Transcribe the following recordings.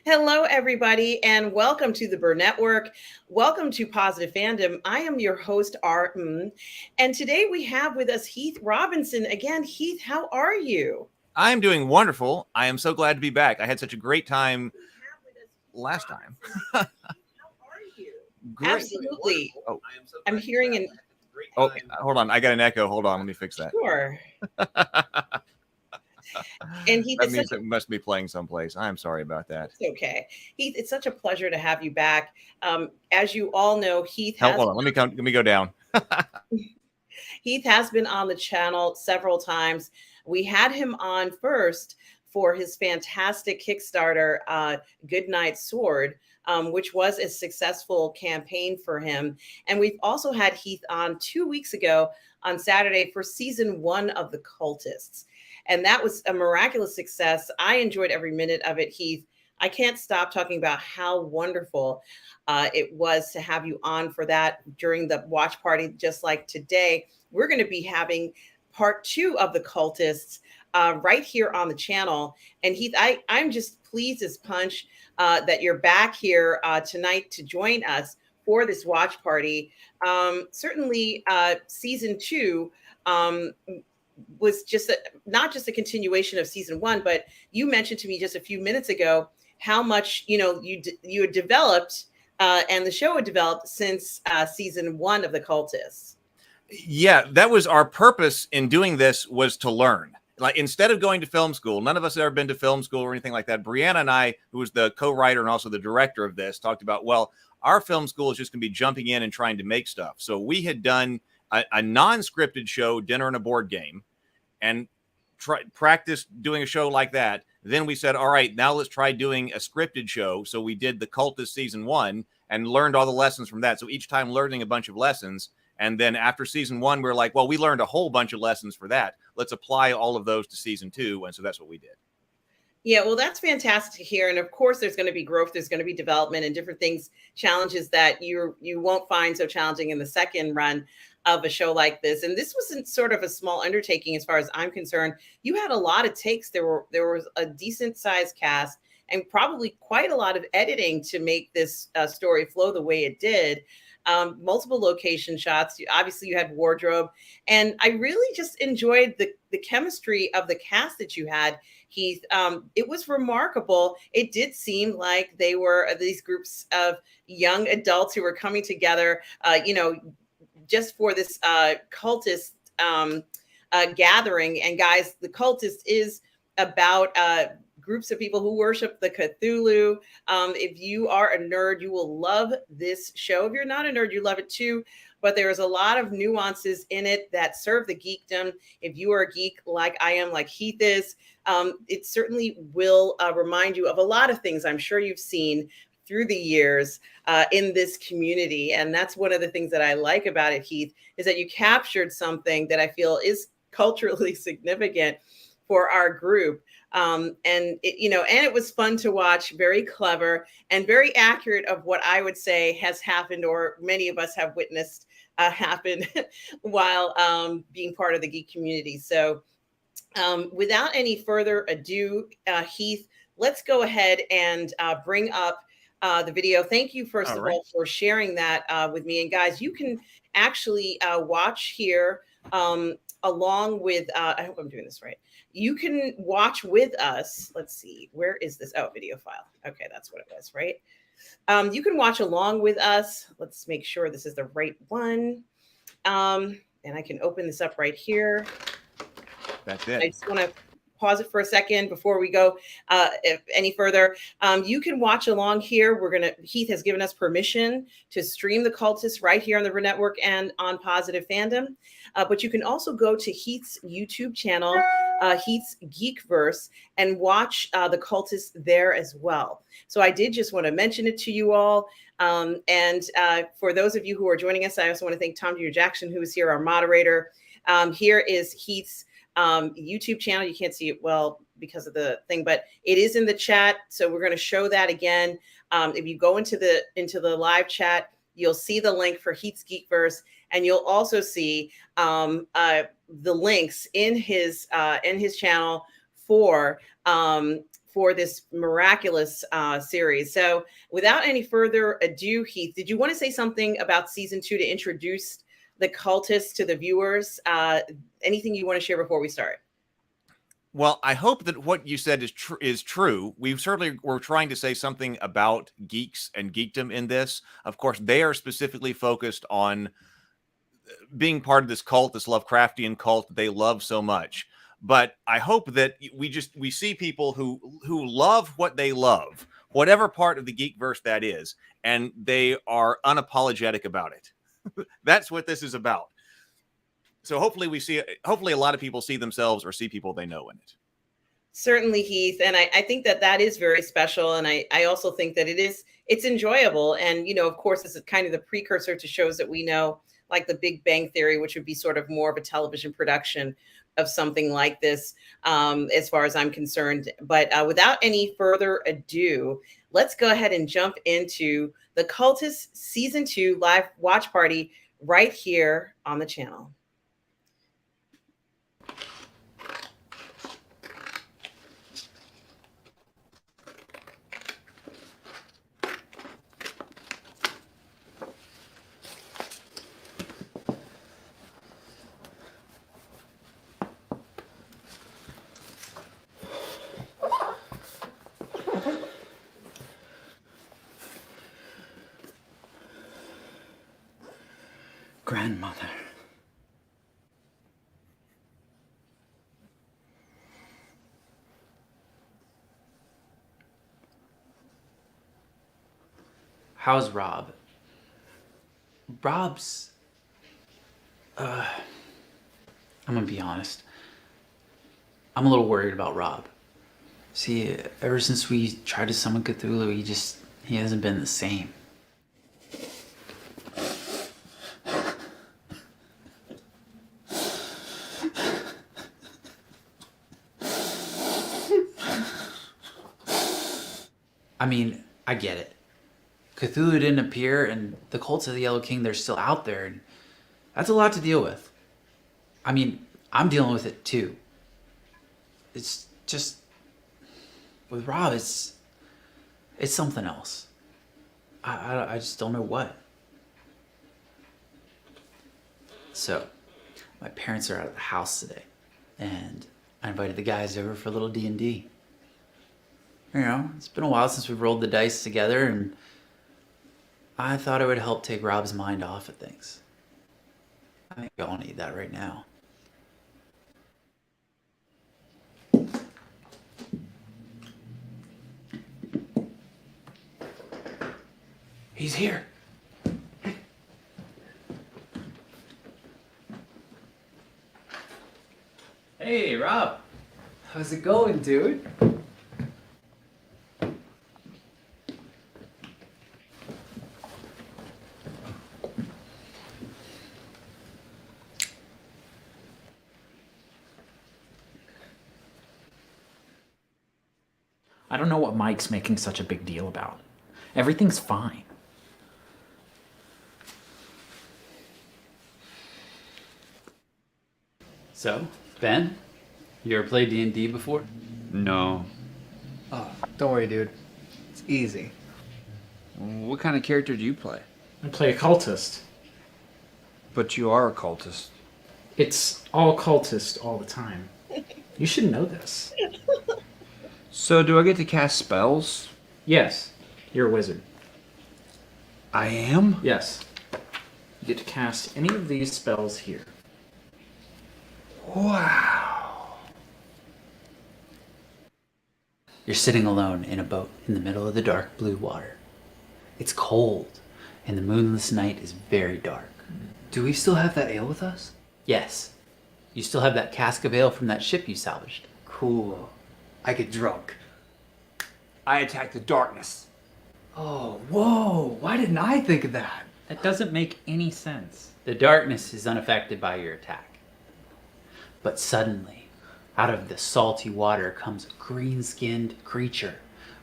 Hello, everybody, and welcome to the Burr Network. Welcome to Positive Fandom. I am your host, Arden, and today we have with us Heath Robinson. Again, Heath, how are you? I am doing wonderful. I am so glad to be back. I had such a great time last time. Great. Absolutely. Oh, I'm hearing an hold on. I got an echo. Hold on. Let me fix that. sure. And Heath, That it's such means it must be playing someplace. I'm sorry about that. it's okay. Heath, it's such a pleasure to have you back. As you all know, Hold on. Let me go down. Heath has been on the channel several times. We had him on first for his fantastic Kickstarter, Good Night Sword, which was a successful campaign for him. And we've also had Heath on 2 weeks ago on Saturday for season 1 of The Cultists. And that was a miraculous success. I enjoyed every minute of it, Heath. I can't stop talking about how wonderful it was to have you on for that during the watch party, just like today. We're going to be having part 2 of The Cultists right here on the channel. And Heath, I'm just pleased as punch that you're back here tonight to join us for this watch party. Certainly, season 2 was just not just a continuation of season 1, but you mentioned to me just a few minutes ago how much you had developed and the show had developed since season 1 of The Cultists. Yeah, that was our purpose in doing this, was to learn. Like, instead of going to film school, none of us had ever been to film school or anything like that. Brianna and I, who was the co-writer and also the director of this, talked about, well, our film school is just going to be jumping in and trying to make stuff. So we had done a non-scripted show, Dinner and a Board Game, and practiced doing a show like that. Then we said, all right, now let's try doing a scripted show. So we did The Cultist season 1 and learned all the lessons from that. So each time learning a bunch of lessons. And then after season 1, we were like, well, we learned a whole bunch of lessons for that. Let's apply all of those to season 2. And so that's what we did. Yeah, well, that's fantastic to hear. And of course, there's going to be growth, there's going to be development and different things, challenges that you won't find so challenging in the second run of a show like this. And this wasn't sort of a small undertaking as far as I'm concerned. You had a lot of takes. There was a decent sized cast and probably quite a lot of editing to make this story flow the way it did. Multiple location shots. Obviously, you had wardrobe, and I really just enjoyed the chemistry of the cast that you had, Heath. It was remarkable. It did seem like they were these groups of young adults who were coming together, just for this cultist gathering. And guys, the Cultist is about groups of people who worship the Cthulhu. If you are a nerd, you will love this show. If you're not a nerd, you love it too. But there is a lot of nuances in it that serve the geekdom. If you are a geek like I am, like Heath is, it certainly will remind you of a lot of things I'm sure you've seen through the years in this community. And that's one of the things that I like about it, Heath, is that you captured something that I feel is culturally significant for our group. And it was fun to watch, very clever and very accurate of what I would say has happened, or many of us have witnessed happen while being part of the geek community. So without any further ado, Heath, let's go ahead and bring up the video. Thank you, first of all, for sharing that with me. And guys, you can actually watch here along with, I hope I'm doing this right. You can watch with us. Let's see, where is this? Oh, video file. Okay, that's what it was, right? You can watch along with us. Let's make sure this is the right one. And I can open this up right here. That's it. I just want to pause it for a second before we go any further. You can watch along here. Heath has given us permission to stream The Cultists right here on the Network and on Positive Fandom. But you can also go to Heath's YouTube channel, Heath's Geekverse, and watch The Cultists there as well. So I did just want to mention it to you all. And for those of you who are joining us, I also want to thank Tom Jr. Jackson, who is here, our moderator. Here is Heath's YouTube channel. You can't see it well because of the thing, but it is in the chat. So we're going to show that again. If you go into the live chat, you'll see the link for Heath's Geekverse, and you'll also see the links in his channel for for this miraculous series. So without any further ado, Heath, did you want to say something about season 2 to introduce the Cultists to the viewers? Anything you want to share before we start? Well, I hope that what you said is true. We certainly were trying to say something about geeks and geekdom in this. Of course, they are specifically focused on being part of this cult, this Lovecraftian cult that they love so much. But I hope that we see people who love what they love, whatever part of the geekverse that is, and they are unapologetic about it. That's what this is about. So hopefully a lot of people see themselves or see people they know in it. Certainly, Heath. And I think that that is very special. And I also think that it's enjoyable. And, of course, this is kind of the precursor to shows that we know, like The Big Bang Theory, which would be sort of more of a television production of something like this, as far as I'm concerned. But without any further ado, let's go ahead and jump into the Cultists Season 2 live watch party right here on the channel. Grandmother. How's Rob? Rob's... I'm gonna be honest. I'm a little worried about Rob. See, ever since we tried to summon Cthulhu, he hasn't been the same. I mean, I get it. Cthulhu didn't appear, and the cults of the Yellow King, they're still out there, and that's a lot to deal with. I mean, I'm dealing with it too. It's just... with Rob, it's something else. I just don't know what. So, my parents are out of the house today, and I invited the guys over for a little D&D. It's been a while since we've rolled the dice together, and I thought it would help take Rob's mind off of things. I think we all need that right now. He's here. Hey, Rob. How's it going, dude? I don't know what Mike's making such a big deal about. Everything's fine. So, Ben, you ever played D&D before? No. Oh, don't worry, dude. It's easy. What kind of character do you play? I play a cultist. But you are a cultist. It's all cultist all the time. You should know this. So do I get to cast spells? Yes, you're a wizard. I am? Yes. You get to cast any of these spells here. Wow. You're sitting alone in a boat in the middle of the dark blue water. It's cold, and the moonless night is very dark. Do we still have that ale with us? Yes, you still have that cask of ale from that ship you salvaged. Cool. I get drunk. I attack the darkness. Oh, whoa. Why didn't I think of that? That doesn't make any sense. The darkness is unaffected by your attack. But suddenly, out of the salty water comes a green-skinned creature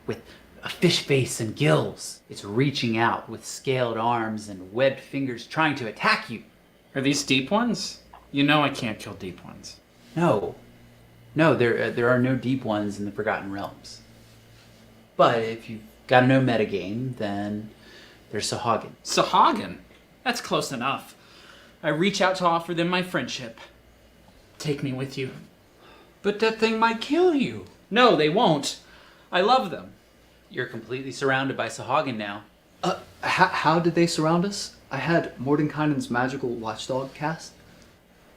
with a fish face and gills. It's reaching out with scaled arms and webbed fingers trying to attack you. Are these deep ones? You know I can't kill deep ones. No, there are no deep ones in the Forgotten Realms. But if you've got to know metagame, then there's Sahagin. Sahagin? That's close enough. I reach out to offer them my friendship. Take me with you. But that thing might kill you. No, they won't. I love them. You're completely surrounded by Sahagin now. How did they surround us? I had Mordenkainen's magical watchdog cast.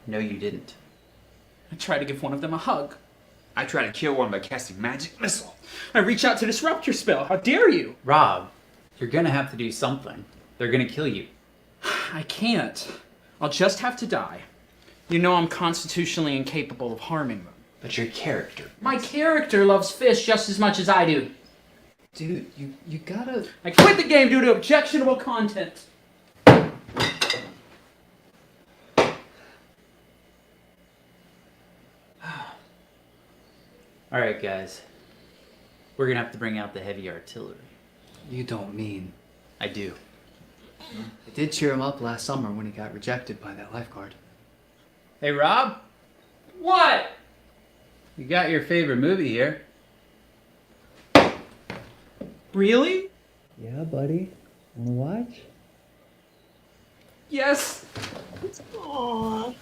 No, you didn't. I try to give one of them a hug. I try to kill one by casting magic missile. I reach out to disrupt your spell. How dare you? Rob, you're gonna have to do something. They're gonna kill you. I can't. I'll just have to die. You know I'm constitutionally incapable of harming them. But your character. My character loves fish just as much as I do. Dude, you gotta... I quit the game due to objectionable content. Alright, guys. We're gonna have to bring out the heavy artillery. You don't mean... I do. I did cheer him up last summer when he got rejected by that lifeguard. Hey, Rob? What? You got your favorite movie here. Really? Yeah, buddy. Wanna watch? Yes. Aww.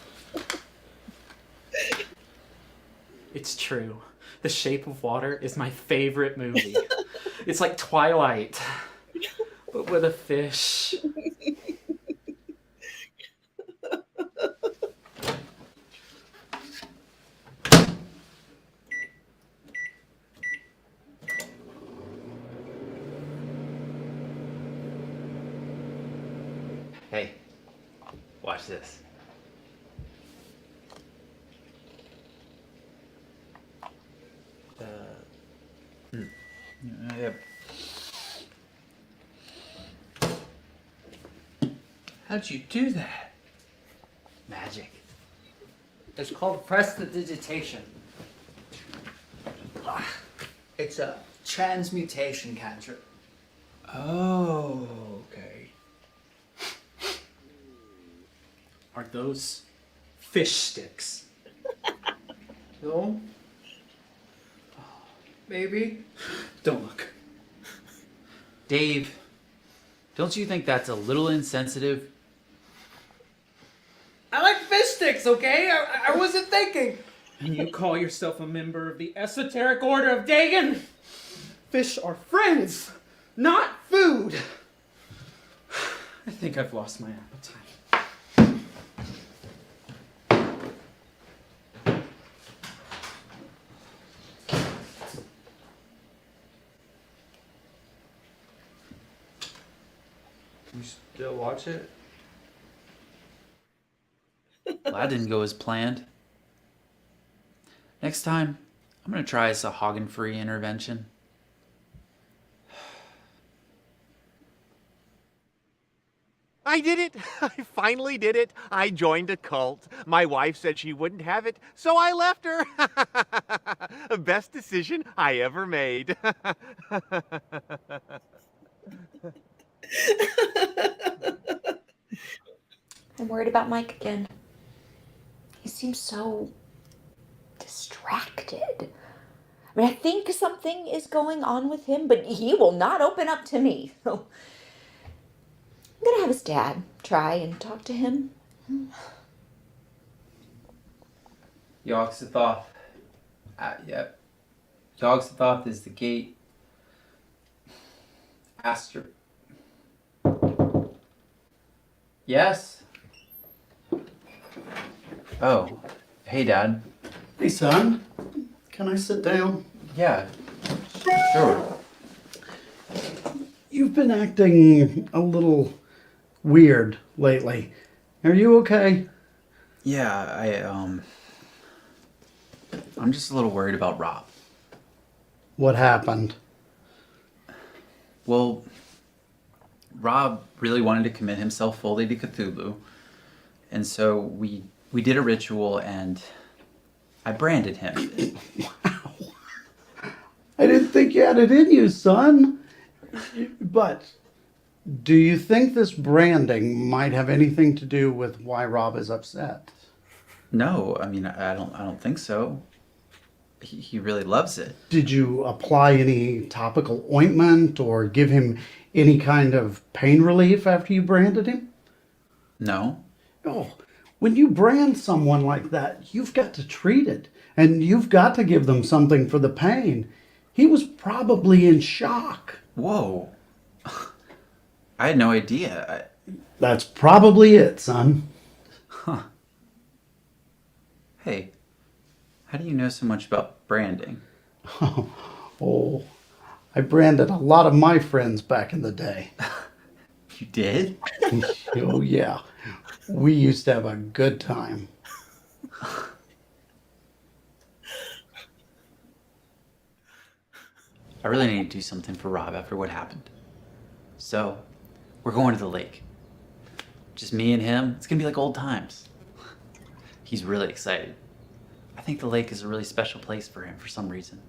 It's true. The Shape of Water is my favorite movie. It's like Twilight, but with a fish. Hey, watch this. Yep. How'd you do that? Magic. It's called prestidigitation. It's a transmutation cantrip. Oh, okay. Are those fish sticks? No? Maybe? Don't look. Dave, don't you think that's a little insensitive? I like fish sticks, okay? I wasn't thinking. And you call yourself a member of the Esoteric Order of Dagon? Fish are friends, not food. I think I've lost my appetite. You still watch it? Well, that didn't go as planned. Next time, I'm gonna try a Sahagin-free intervention. I did it! I finally did it! I joined a cult. My wife said she wouldn't have it, so I left her! Best decision I ever made. I'm worried about Mike again. He seems so distracted. I mean, I think something is going on with him, but he will not open up to me. So I'm gonna have his dad try and talk to him. Yogg-Sothoth. Yep. Yogg-Sothoth is the gate. Aster. Yes? Oh. Hey, Dad. Hey, son. Can I sit down? Yeah. Sure. You've been acting a little weird lately. Are you okay? Yeah, I'm just a little worried about Rob. What happened? Well, Rob really wanted to commit himself fully to Cthulhu. And so we did a ritual and I branded him. Wow. I didn't think you had it in you, son. But do you think this branding might have anything to do with why Rob is upset? No, I mean I don't think so. He really loves it. Did you apply any topical ointment or give him any kind of pain relief after you branded him? No? Oh, when you brand someone like that, you've got to treat it, and you've got to give them something for the pain. He was probably in shock. Whoa. I had no idea. That's probably it, son. Hey, how do you know so much about branding? Oh, I branded a lot of my friends back in the day. You did? Oh, yeah. We used to have a good time. I really need to do something for Rob after what happened. So, we're going to the lake. Just me and him. It's gonna be like old times. He's really excited. I think the lake is a really special place for him for some reason.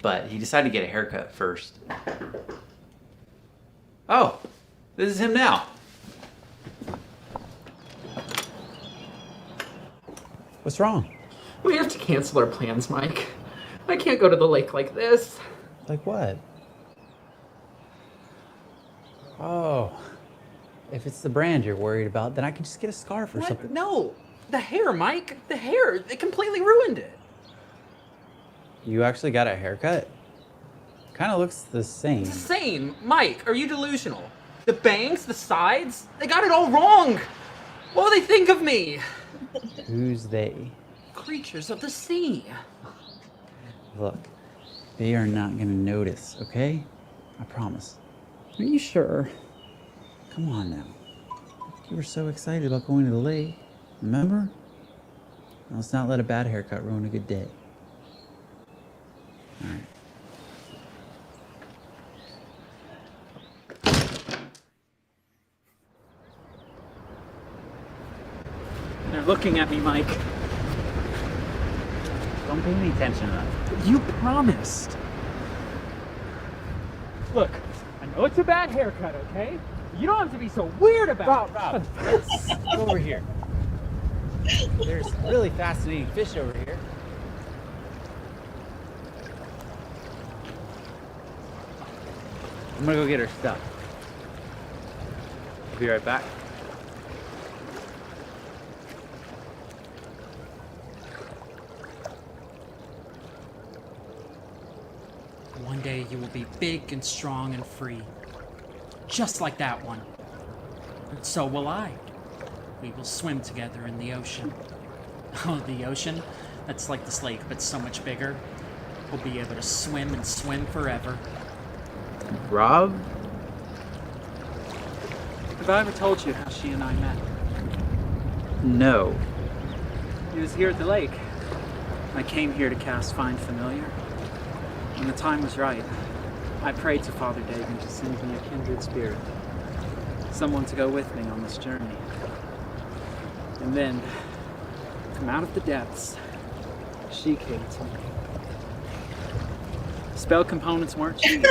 But he decided to get a haircut first. Oh, this is him now. What's wrong? We have to cancel our plans, Mike. I can't go to the lake like this. Like what? Oh, if it's the brand you're worried about, then I can just get a scarf or something. No, the hair, Mike. The hair. It completely ruined it. You actually got a haircut? Kind of looks the same. It's the same. Mike, are you delusional? The bangs, the sides, they got it all wrong. What will they think of me? Who's they? Creatures of the sea. Look, they are not gonna notice, okay? I promise. Are you sure? Come on now. You were so excited about going to the lake, remember? Now let's not let a bad haircut ruin a good day. All right. They're looking at me, Mike. Don't pay any attention to that. You promised. Look, I know it's a bad haircut, okay? You don't have to be so weird about it. Rob, let's go over here. There's really fascinating fish over here. I'm gonna go get her stuff. I'll be right back. One day you will be big and strong and free. Just like that one. And so will I. We will swim together in the ocean. Oh, the ocean? That's like this lake, but so much bigger. We'll be able to swim and swim forever. Rob? Have I ever told you how she and I met? No. It was here at the lake. I came here to cast Find Familiar. When the time was right, I prayed to Father Dagon to send me a kindred spirit. Someone to go with me on this journey. And then, from out of the depths, she came to me. Spell components weren't cheap.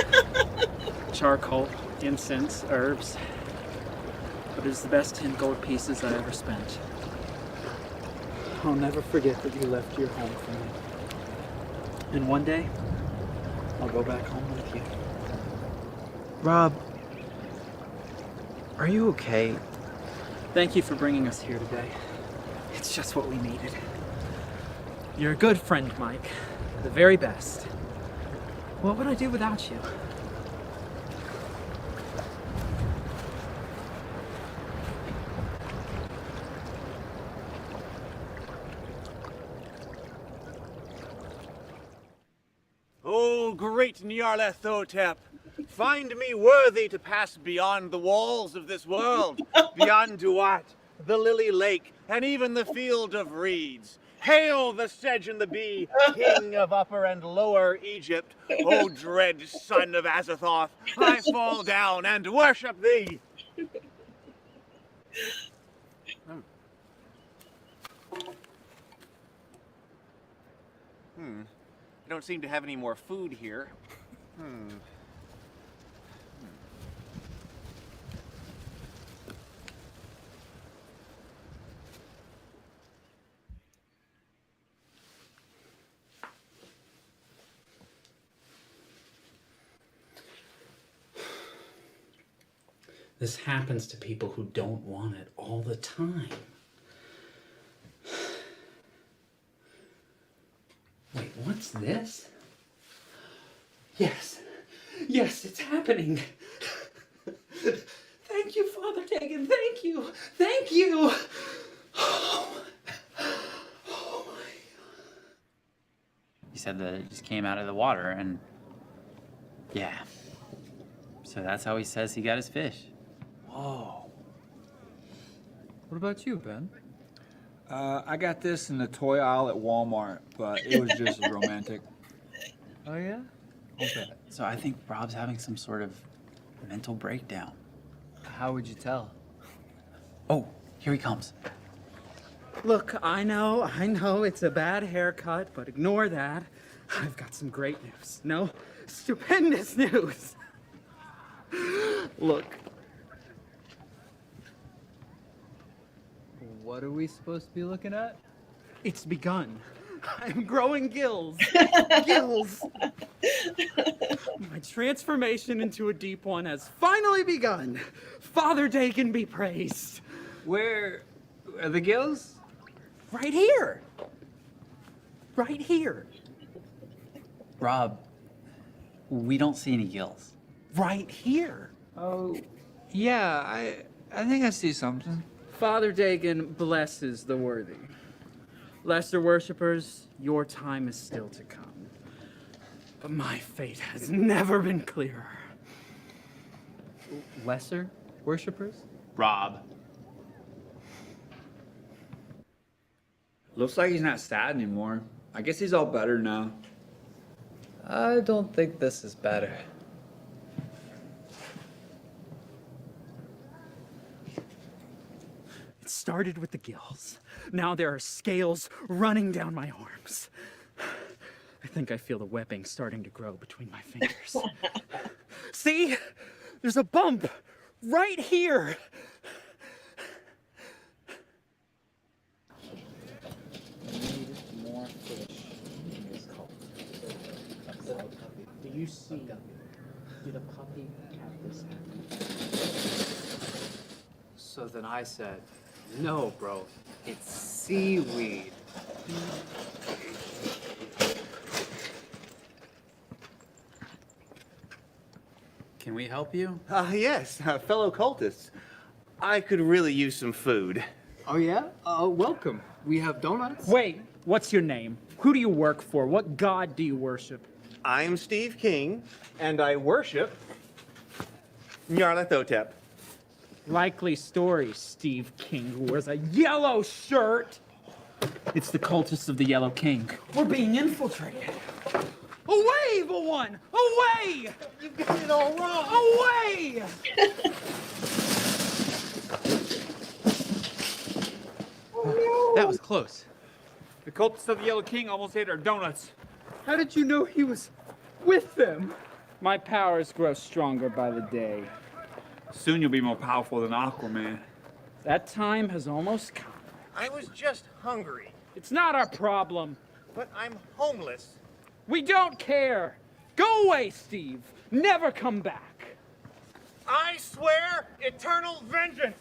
Charcoal, incense, herbs. But it was the best 10 gold pieces I ever spent. I'll never forget that you left your home for me. And one day, I'll go back home with you. Rob, are you okay? Thank you for bringing us here today. It's just what we needed. You're a good friend, Mike. The very best. What would I do without you? O great Nyarlathotep, find me worthy to pass beyond the walls of this world, beyond Duat, the lily lake, and even the field of reeds. Hail the sedge and the bee, king of Upper and Lower Egypt. O dread son of Azathoth, I fall down and worship thee. I don't seem to have any more food here. This happens to people who don't want it all the time. Wait, what's this? Yes. Yes, it's happening. Thank you, Father Dagon. Thank you. Thank you. He said that it just came out of the water, and yeah. So that's how he says he got his fish. Whoa. What about you, Ben? I got this in the toy aisle at Walmart, but it was just as romantic. Oh, yeah? Okay. So I think Rob's having some sort of mental breakdown. How would you tell? Oh, here he comes. Look, I know it's a bad haircut, but ignore that. I've got some great news. No, stupendous news. Look. What are we supposed to be looking at? It's begun. I'm growing gills. Gills. My transformation into a deep one has finally begun. Father Dagon be praised. Where are the gills? Right here. Right here. Rob, we don't see any gills. Right here. Oh, yeah, I think I see something. Father Dagon blesses the worthy. Lesser worshippers, your time is still to come. But my fate has never been clearer. Lesser worshippers? Rob. Looks like he's not sad anymore. I guess he's all better now. I don't think this is better. It started with the gills. Now there are scales running down my arms. I think I feel the webbing starting to grow between my fingers. See? There's a bump right here. More fish in this cult. Do you see? Did a puppy have this happen? So then I said, no, bro, it's seaweed. Can we help you? Yes, fellow cultists. I could really use some food. Oh yeah? Welcome. We have donuts. Wait, what's your name? Who do you work for? What god do you worship? I'm Steve King, and I worship Nyarlathotep. Likely story, Steve King, who wears a yellow shirt. It's the cultists of the Yellow King. We're being infiltrated. Away, evil one! Away! You got it all wrong. Away! That was close. The cultists of the Yellow King almost ate our donuts. How did you know he was with them? My powers grow stronger by the day. Soon you'll be more powerful than Aquaman. That time has almost come. I was just hungry, It's not our problem. but I'm homeless. We don't care. Go away, Steve. Never come back. I swear eternal vengeance.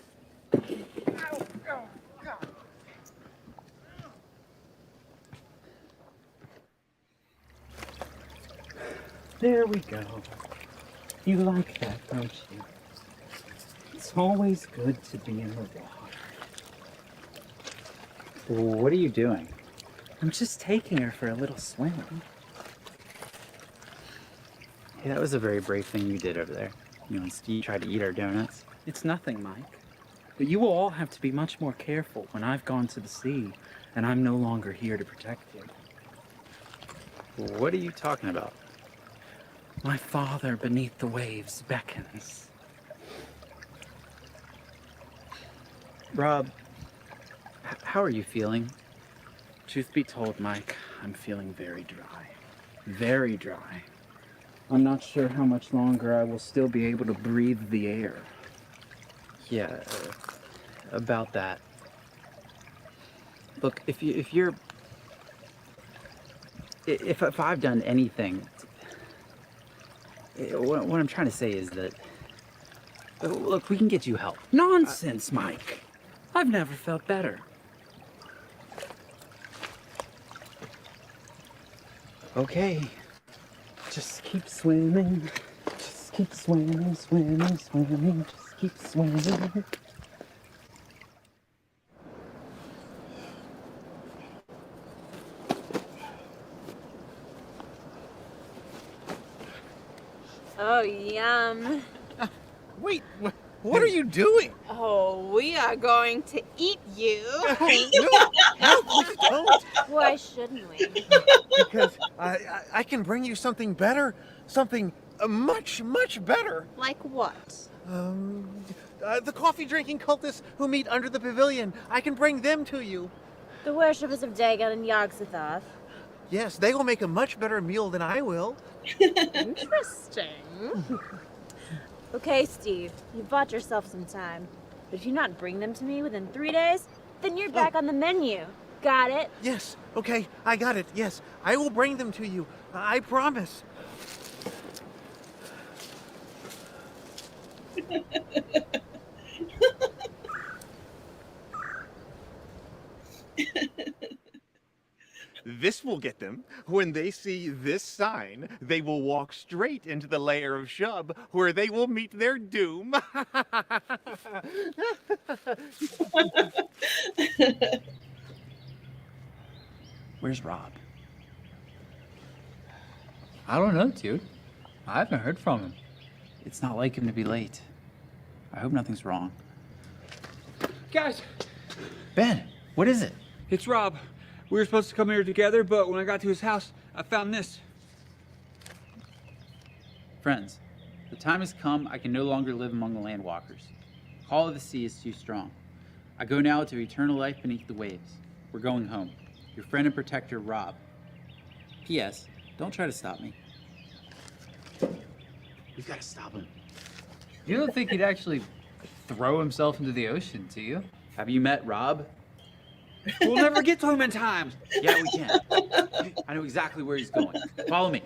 There we go. You like that, don't you? It's always good to be in the water. What are you doing? I'm just taking her for a little swim. Hey, that was a very brave thing you did over there. You and Steve tried to eat our donuts. It's nothing, Mike. But you will all have to be much more careful when I've gone to the sea and I'm no longer here to protect you. What are you talking about? My father beneath the waves beckons. Rob, how are you feeling? Truth be told, Mike, I'm feeling very dry. Very dry. I'm not sure how much longer I will still be able to breathe the air. Yeah, about that. Look, if I've done anything, what I'm trying to say is that Look, we can get you help. Nonsense, Mike. I've never felt better. Okay. Just keep swimming. Just keep swimming, swimming, swimming. Just keep swimming. Oh, yum. Wait, what are you doing? Oh, we are going to eat you. No, please don't. Why shouldn't we? Because I can bring you something better, something much, much better. Like what? The coffee-drinking cultists who meet under the pavilion. I can bring them to you. The worshippers of Dagon and Yog-Sothoth. Yes, they will make a much better meal than I will. Interesting. Okay, Steve, you've bought yourself some time. But if you not bring them to me within 3 days, then you're back on the menu. Got it? Yes, okay, I got it. Yes, I will bring them to you. I promise. This will get them. When they see this sign, they will walk straight into the lair of Shub, where they will meet their doom. Where's Rob? I don't know, dude. I haven't heard from him. It's not like him to be late. I hope nothing's wrong. Guys, Ben, what is it? it's Rob. We were supposed to come here together, but when I got to his house, I found this. Friends, the time has come I can no longer live among the landwalkers. Call of the sea is too strong. I go now to eternal life beneath the waves. We're going home. Your friend and protector, Rob. P.S. Don't try to stop me. We've got to stop him. You don't think he'd actually throw himself into the ocean, do you? Have you met Rob? We'll never get to him in time. Yeah, we can. I know exactly where he's going. Follow me.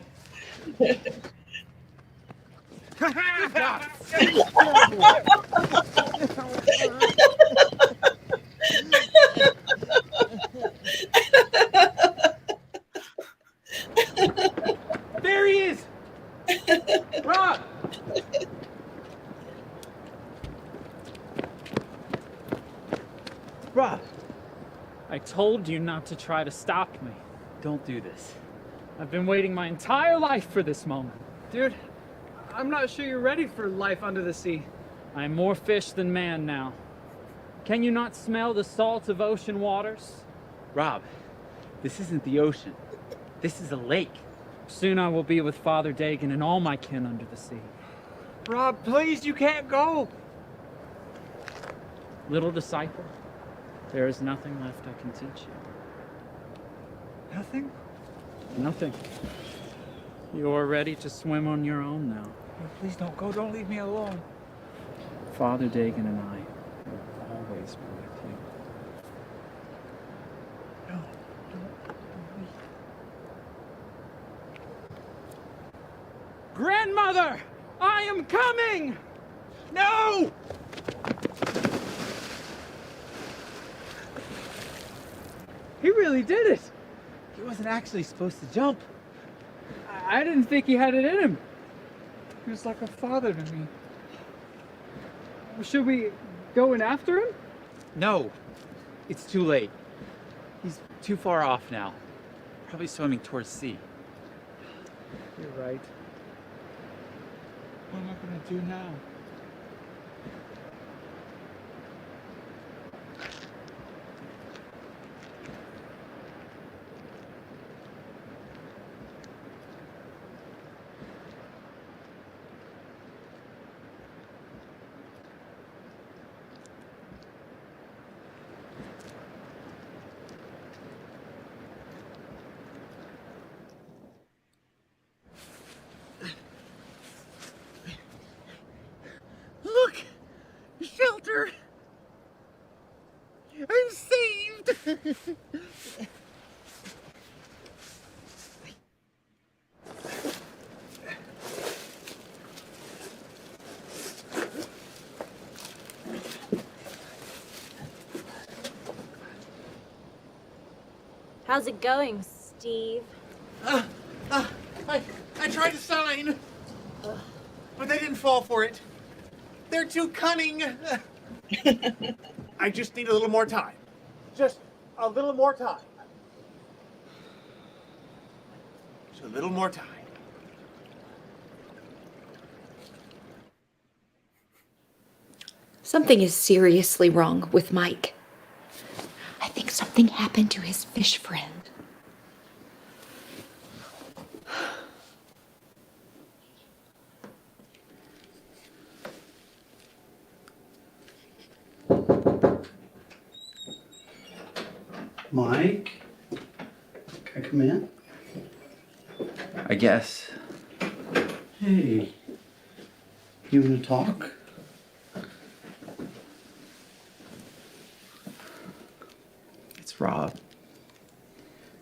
There he is! Rob! Rob! I told you not to try to stop me. Don't do this. I've been waiting my entire life for this moment. Dude, I'm not sure you're ready for life under the sea. I am more fish than man now. Can you not smell the salt of ocean waters? Rob, this isn't the ocean. This is a lake. Soon I will be with Father Dagon and all my kin under the sea. Rob, please, you can't go. Little disciple, there is nothing left I can teach you. Nothing? Nothing. You are ready to swim on your own now. Oh, please don't go. Don't leave me alone. Father Dagon and I will always be with you. No, don't. Grandmother! I am coming! No! He really did it. He wasn't actually supposed to jump. I didn't think he had it in him. He was like a father to me. Should we go in after him? No, it's too late. He's too far off now. Probably swimming towards sea. You're right. What am I gonna do now? Look! Shelter! I'm saved! How's it going, Steve? I tried to sign, but they didn't fall for it. They're too cunning. I just need a little more time. Just a little more time. Just a little more time. Something is seriously wrong with Mike. I think something happened to his fish friend. Mike, can I come in? I guess. Hey, you want to talk? It's Rob.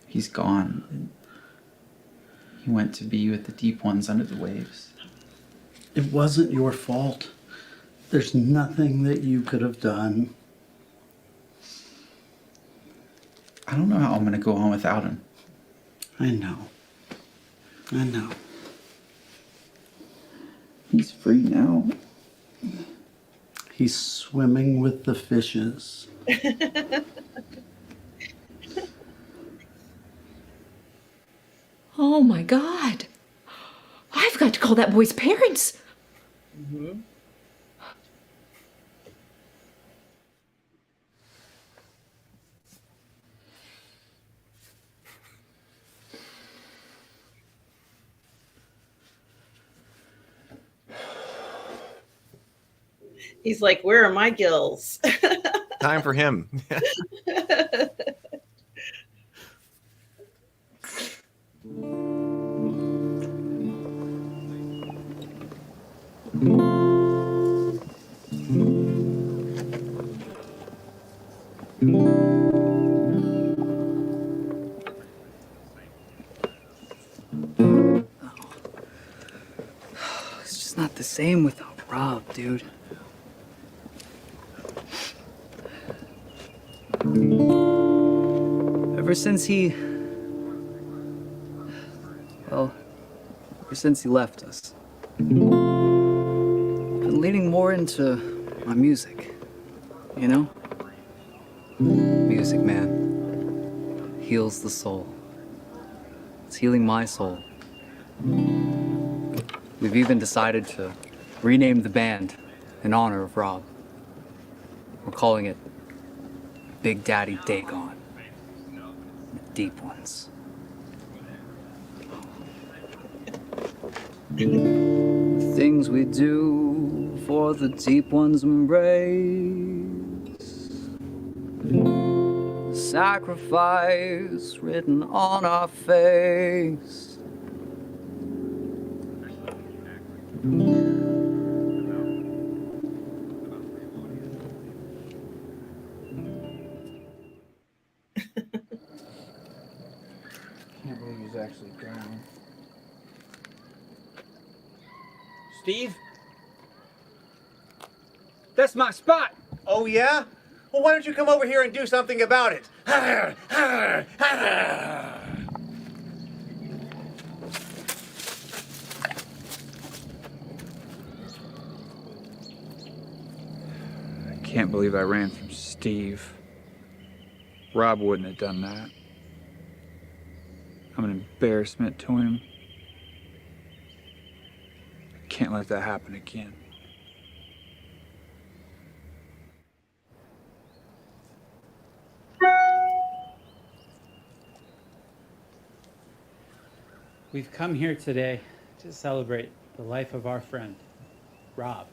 He's gone. He went to be with the deep ones under the waves. It wasn't your fault. There's nothing that you could have done. I don't know how I'm gonna go on without him. I know. I know. He's free now. He's swimming with the fishes. Oh my God. I've got to call that boy's parents. Mm-hmm. He's like, where are my gills? Time for him. It's just not the same without Rob, dude. Ever since he left us, I've been leaning more into my music, you know? Music, man, heals the soul. It's healing my soul. We've even decided to rename the band in honor of Rob. We're calling it Big Daddy Dagon. The Deep Ones. The things we do for the Deep Ones' embrace. Sacrifice written on our face. Can't believe he's actually gone. Steve? That's my spot! Oh, yeah? Well, why don't you come over here and do something about it? I can't believe I ran from Steve. Rob wouldn't have done that. I'm an embarrassment to him. I can't let that happen again. We've come here today to celebrate the life of our friend, Rob.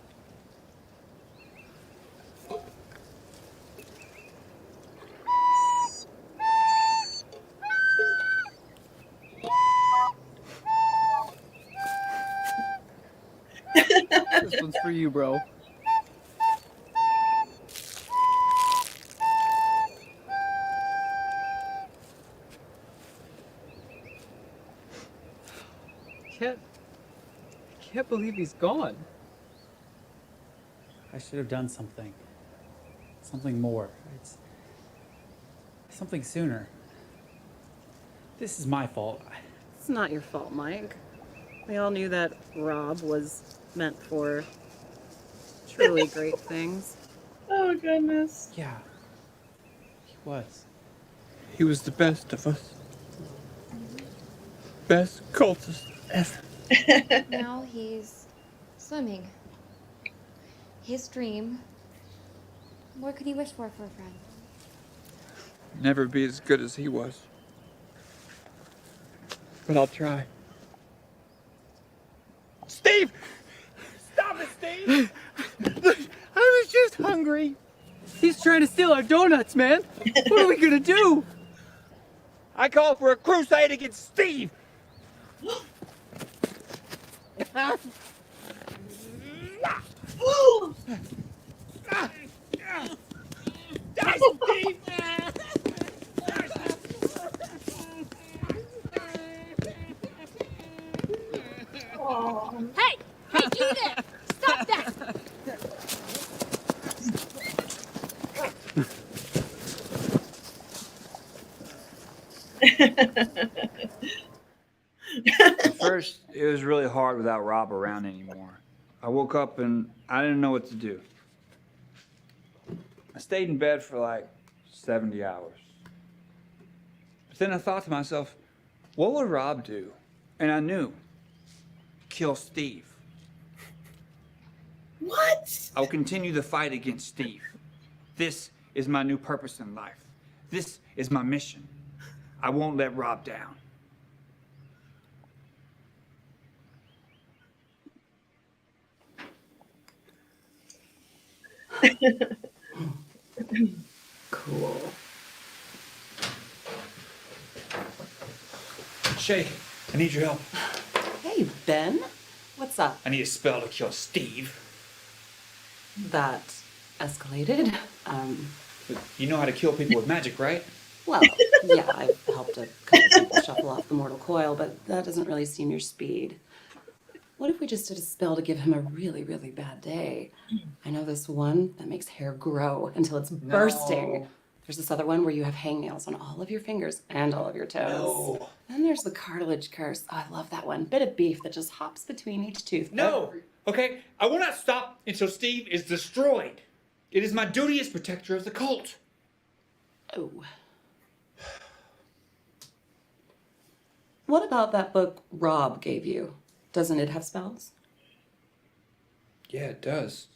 This one's for you, bro. I can't believe he's gone. I should have done something. Something more. It's something sooner. This is my fault. It's not your fault, Mike. We all knew that Rob was meant for truly great things. Oh, goodness. Yeah. He was. He was the best of us. Best cultist ever. Now he's swimming. His dream. What could he wish for a friend? Never be as good as he was. But I'll try. Steve! Stop it, Steve! I was just hungry. He's trying to steal our donuts, man. What are we gonna do? I call for a crusade against Steve! Die, Steve! Hey! Hey, Judith! Stop that! At first, it was really hard without Rob around anymore. I woke up and I didn't know what to do. I stayed in bed for like 70 hours. But then I thought to myself, what would Rob do? And I knew. Kill Steve. What? I'll continue the fight against Steve. This is my new purpose in life. This is my mission. I won't let Rob down. Cool. Shay, I need your help. Hey, Ben. What's up? I need a spell to kill Steve. That escalated. But you know how to kill people with magic, right? Well, yeah, I've helped a couple people shuffle off the mortal coil, but that doesn't really seem your speed. What if we just did a spell to give him a really, really bad day? I know this one that makes hair grow until it's bursting. There's this other one where you have hangnails on all of your fingers and all of your toes. No. Then there's the cartilage curse. Oh, I love that one. Bit of beef that just hops between each tooth. No. Okay, I will not stop until Steve is destroyed. It is my duty as protector of the cult. Oh. What about that book Rob gave you? Doesn't it have spells? Yeah, it does.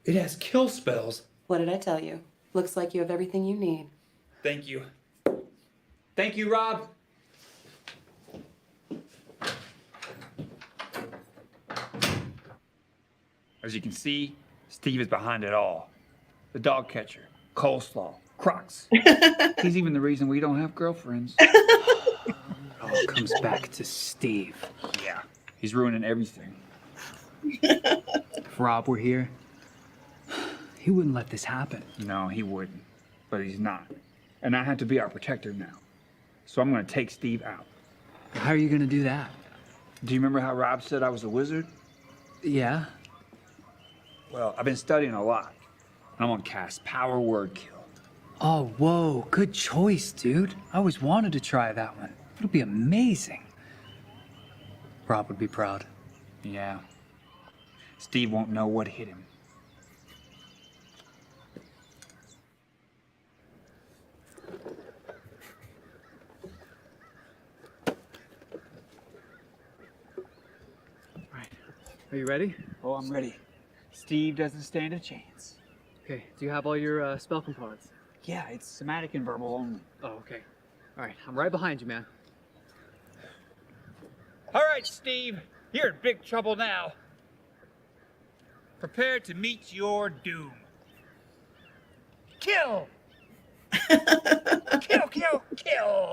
It has kill spells. What did I tell you? Looks like you have everything you need. Thank you. Thank you, Rob. As you can see, Steve is behind it all. The dog catcher, coleslaw, Crocs. He's even the reason we don't have girlfriends. It all comes back to Steve. Yeah, he's ruining everything. If Rob were here, he wouldn't let this happen. No, he wouldn't. But he's not. And I have to be our protector now. So I'm going to take Steve out. How are you gonna do that? Do you remember how Rob said I was a wizard? Yeah? Well, I've been studying a lot. And I'm going to cast Power Word Kill. Oh, whoa, good choice, dude. I always wanted to try that one. It'll be amazing. Rob would be proud. Yeah. Steve won't know what hit him. All right, are you ready? Oh, I'm ready. Steve doesn't stand a chance. Okay, do you have all your spell components? Yeah, it's somatic and verbal only. Oh, okay. All right, I'm right behind you, man. All right, Steve, you're in big trouble now. Prepare to meet your doom. Kill! Kill, kill, kill!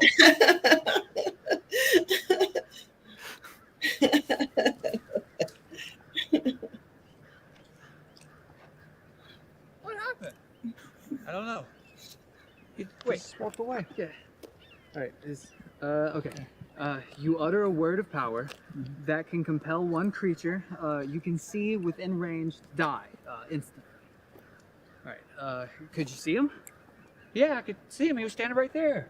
What happened? I don't know. It just walked away. Yeah. All right, okay. You utter a word of power that can compel one creature you can see within range die instantly. All right, could you see him? Yeah, I could see him. He was standing right there.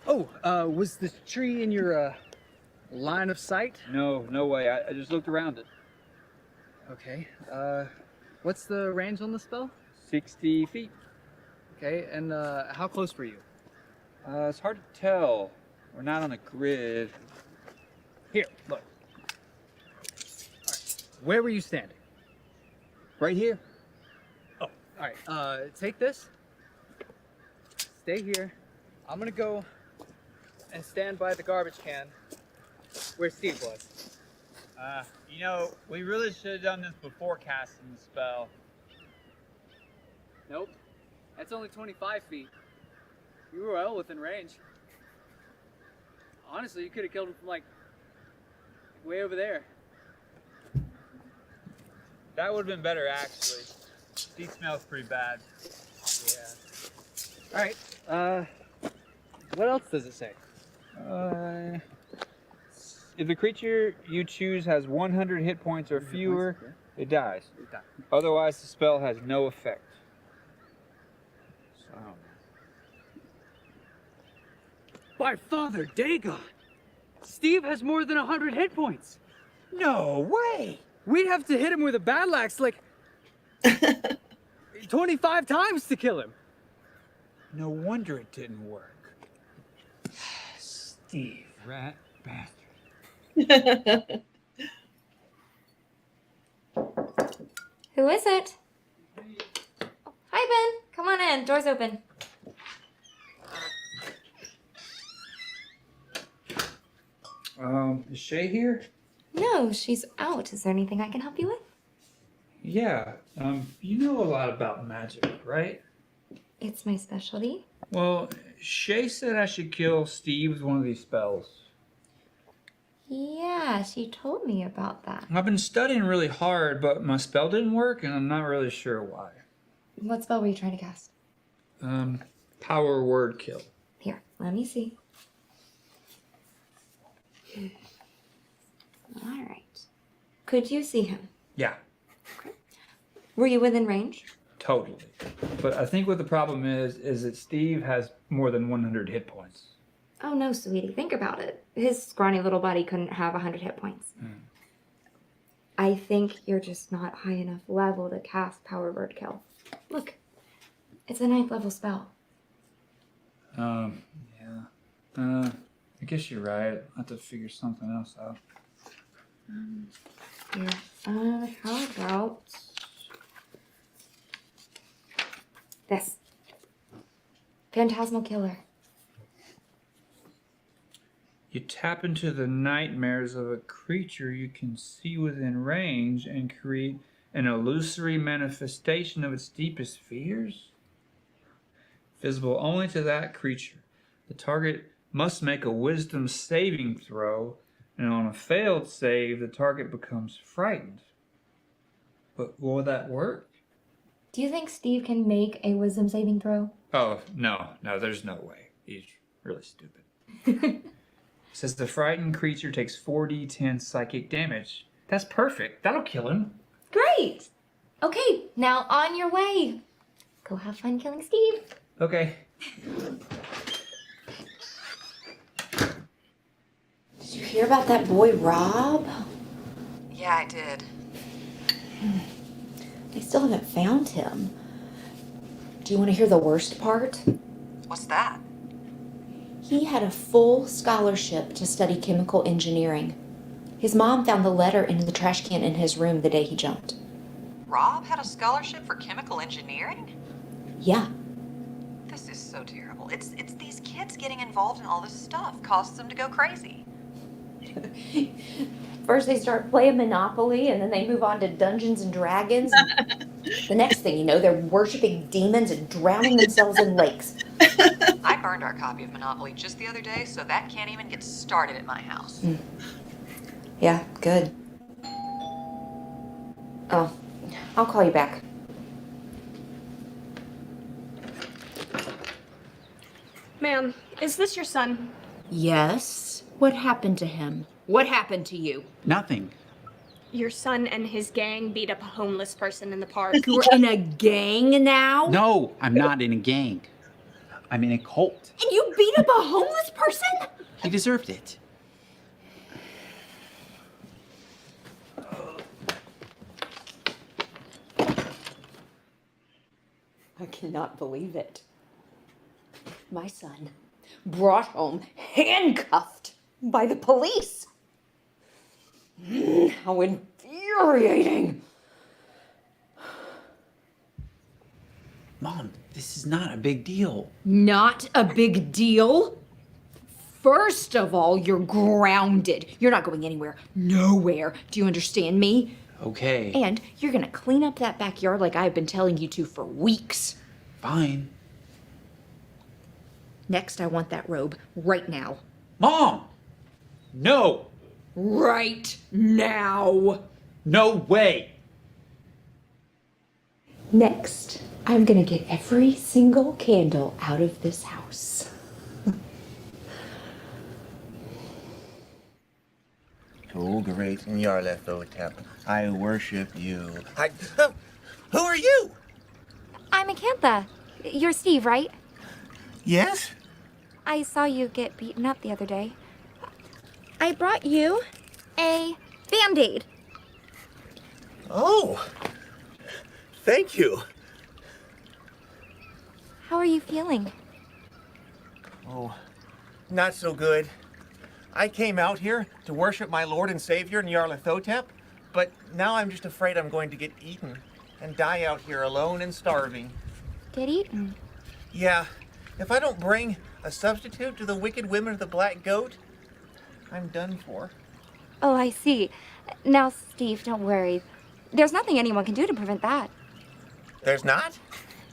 Oh, was the tree in your line of sight? No, no way. I just looked around it. Okay. What's the range on the spell? 60 feet. Okay, and how close were you? It's hard to tell. We're not on a grid. Here, look. All right. Where were you standing? Right here. Oh, all right. Take this. Stay here. I'm gonna go and stand by the garbage can where Steve was. We really should have done this before casting the spell. Nope. That's only 25 feet. You were well within range. Honestly, you could have killed him from like way over there. That would have been better, actually. He smells pretty bad. Yeah. All right. What else does it say? If the creature you choose has 100 hit points or fewer, it dies. Otherwise, the spell has no effect. So, I don't know. By Father Dagon! Steve has more than 100 hit points! No way! We'd have to hit him with a battle axe like 25 times to kill him. No wonder it didn't work. Steve, rat bastard. Who is it? Hi, Ben. Come on in. Door's open. Is Shay here? No, she's out. Is there anything I can help you with? Yeah. You know a lot about magic, right? It's my specialty. Well, Shay said I should kill Steve with one of these spells. Yeah, she told me about that. I've been studying really hard, but my spell didn't work, and I'm not really sure why. What spell were you trying to cast? Power word kill. Here, let me see. All right. Could you see him? Yeah, Were you within range? totally. But I think what the problem is that Steve has more than 100 hit points. Oh no, sweetie. Think about it. His scrawny little body couldn't have 100 hit points. I think you're just not high enough level to cast Power Word Kill. Look, it's a 9th level spell. Yeah. I guess you're right. I'll have to figure something else out. Here. How about this? Phantasmal Killer. You tap into the nightmares of a creature you can see within range and create an illusory manifestation of its deepest fears? Visible only to that creature. The target must make a wisdom saving throw, and on a failed save, the target becomes frightened. But will that work? Do you think Steve can make a wisdom saving throw? Oh, no, there's no way. He's really stupid. Says the frightened creature takes 4d10 psychic damage. That's perfect. That'll kill him. Great! Okay, now on your way. Go have fun killing Steve. Okay. Did you hear about that boy, Rob? Yeah, I did. They still haven't found him. Do you want to hear the worst part? What's that? He had a full scholarship to study chemical engineering. His mom found the letter in the trash can in his room the day he jumped. Rob had a scholarship for chemical engineering? Yeah. This is so terrible. It's these kids getting involved in all this stuff causes them to go crazy. First they start playing Monopoly, and then they move on to Dungeons and Dragons. And the next thing you know, they're worshiping demons and drowning themselves in lakes. I burned our copy of Monopoly just the other day, so that can't even get started at my house. Yeah, good. Oh, I'll call you back. Ma'am, is this your son? Yes. What happened to him? What happened to you? Nothing. Your son and his gang beat up a homeless person in the park. You're in a gang now? No, I'm not in a gang. I'm in a cult. And you beat up a homeless person? He deserved it. I cannot believe it. My son brought home handcuffed by the police. How infuriating. Mom, this is not a big deal. Not a big deal? First of all, you're grounded. You're not going anywhere. Nowhere. Do you understand me? Okay. And you're gonna clean up that backyard like I've been telling you to for weeks. Fine. Next, I want that robe right now. Mom! No! Right now! No way! Next, I'm gonna get every single candle out of this house. Oh, great Nyarlathotep, I worship you. Who are you? I'm Acantha. You're Steve, right? Yes? I saw you get beaten up the other day. I brought you a Band-Aid. Oh, thank you. How are you feeling? Oh, not so good. I came out here to worship my Lord and Savior Nyarlathotep, but now I'm just afraid I'm going to get eaten and die out here alone and starving. Get eaten? Yeah, if I don't bring a substitute to the wicked women of the Black Goat, I'm done for. Oh, I see. Now, Steve, don't worry. There's nothing anyone can do to prevent that. There's not?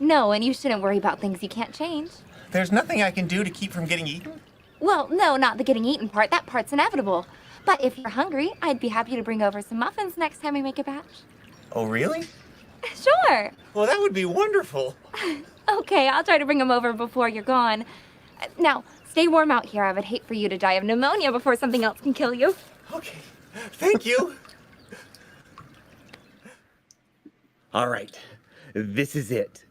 No, and you shouldn't worry about things you can't change. There's nothing I can do to keep from getting eaten? Well, no, not the getting eaten part. That part's inevitable. But if you're hungry, I'd be happy to bring over some muffins next time we make a batch. Oh, really? Sure. Well, that would be wonderful. Okay, I'll try to bring them over before you're gone. Now, stay warm out here. I would hate for you to die of pneumonia before something else can kill you. Okay, thank you. All right, this is it.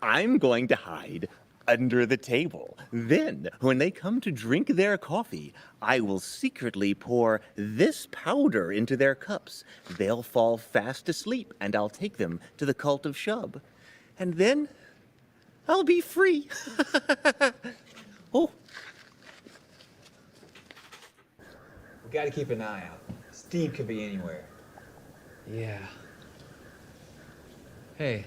I'm going to hide under the table. Then, when they come to drink their coffee, I will secretly pour this powder into their cups. They'll fall fast asleep, and I'll take them to the cult of Shub. And then, I'll be free. Oh. We gotta keep an eye out. Steve could be anywhere. Yeah. Hey,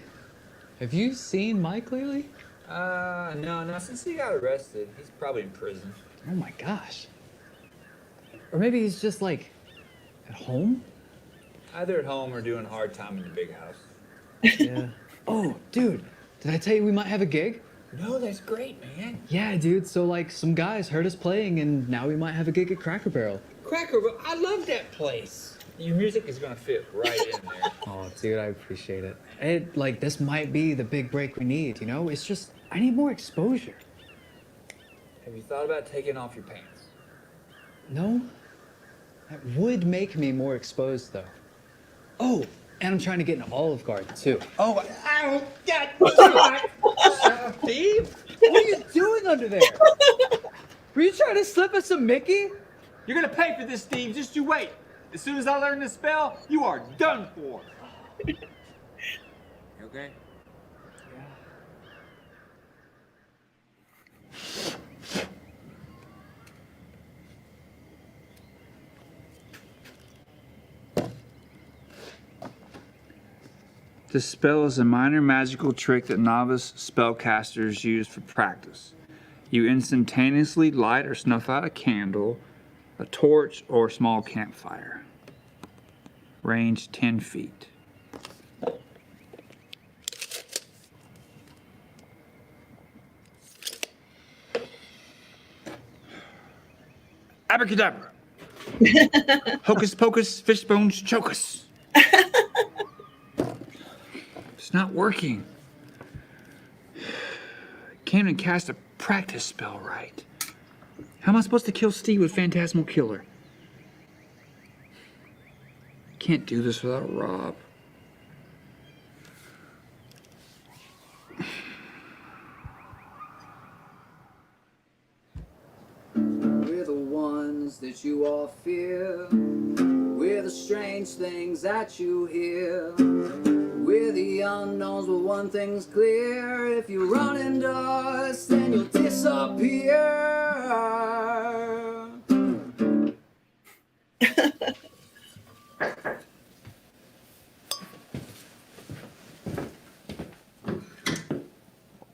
have you seen Mike lately? No, since he got arrested, he's probably in prison. Oh my gosh. Or maybe he's just like at home? Either at home or doing hard time in the big house. Yeah. Oh, dude, did I tell you we might have a gig? No, that's great, man. Yeah, dude, so like some guys heard us playing and now we might have a gig at Cracker Barrel. Cracker, I love that place. Your music is gonna fit right in there. Oh, dude, I appreciate it. Like, this might be the big break we need, you know? It's just, I need more exposure. Have you thought about taking off your pants? No? That would make me more exposed, though. Oh, and I'm trying to get an Olive Garden, too. Oh, ow! God! Steve? What are you doing under there? Were you trying to slip us a Mickey? You're gonna pay for this, Steve. Just you wait. As soon as I learn this spell, you are done for. You okay? This spell is a minor magical trick that novice spellcasters use for practice. You instantaneously light or snuff out a candle, a torch, or a small campfire. Range 10 feet. Abracadabra. Hocus pocus, fish bones, choke us. It's not working. Can't even cast a practice spell right. How am I supposed to kill Steve with Phantasmal Killer? Can't do this without Rob. We're the ones that you all fear. We're the strange things that you hear. We're the unknowns, but one thing's clear. If you run into us, then you'll disappear.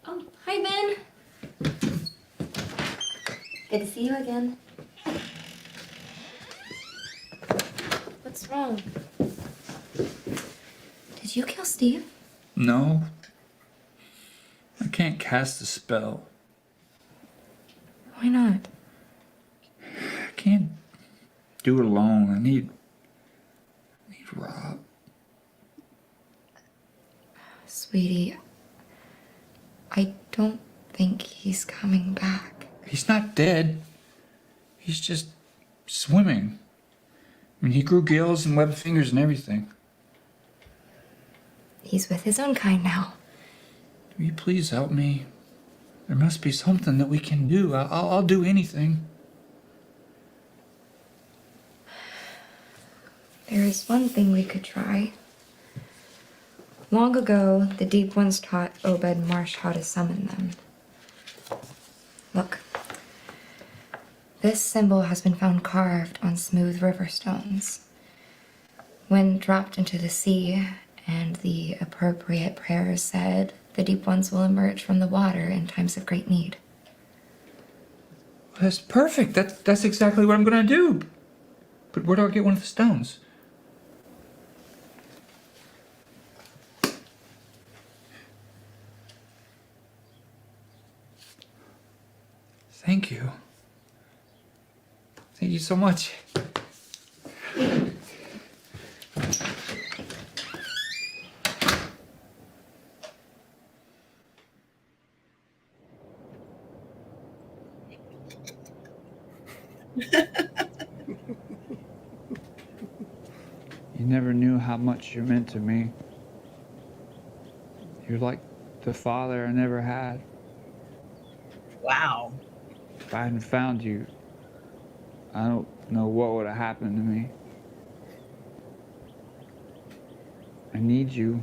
Oh, hi, Ben. Good to see you again. What's wrong? Did you kill Steve? No. I can't cast a spell. Why not? I can't do it alone. I need Rob. Sweetie, I don't think he's coming back. He's not dead. He's just swimming. I mean, he grew gills and webbed fingers and everything. He's with his own kind now. Will you please help me? There must be something that we can do. I'll do anything. There is one thing we could try. Long ago, the Deep Ones taught Obed Marsh how to summon them. Look. This symbol has been found carved on smooth river stones. When dropped into the sea and the appropriate prayers said, the Deep Ones will emerge from the water in times of great need. That's perfect. That's exactly what I'm gonna do. But where do I get one of the stones? Thank you. Thank you so much. You never knew how much you meant to me. You're like the father I never had. Wow. If I hadn't found you, I don't know what would have happened to me. I need you.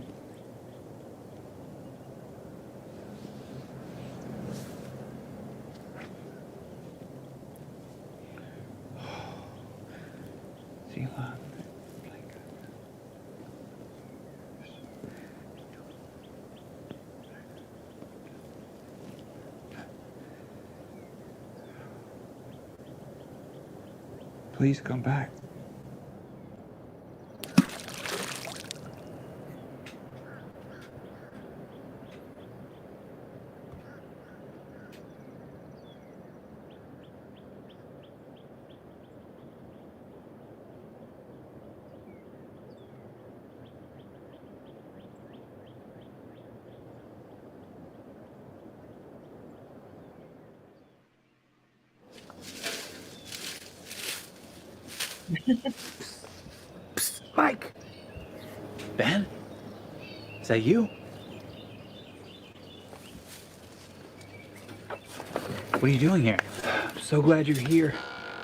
Sheila. Please come back. Mike! Ben? Is that you? What are you doing here? I'm so glad you're here.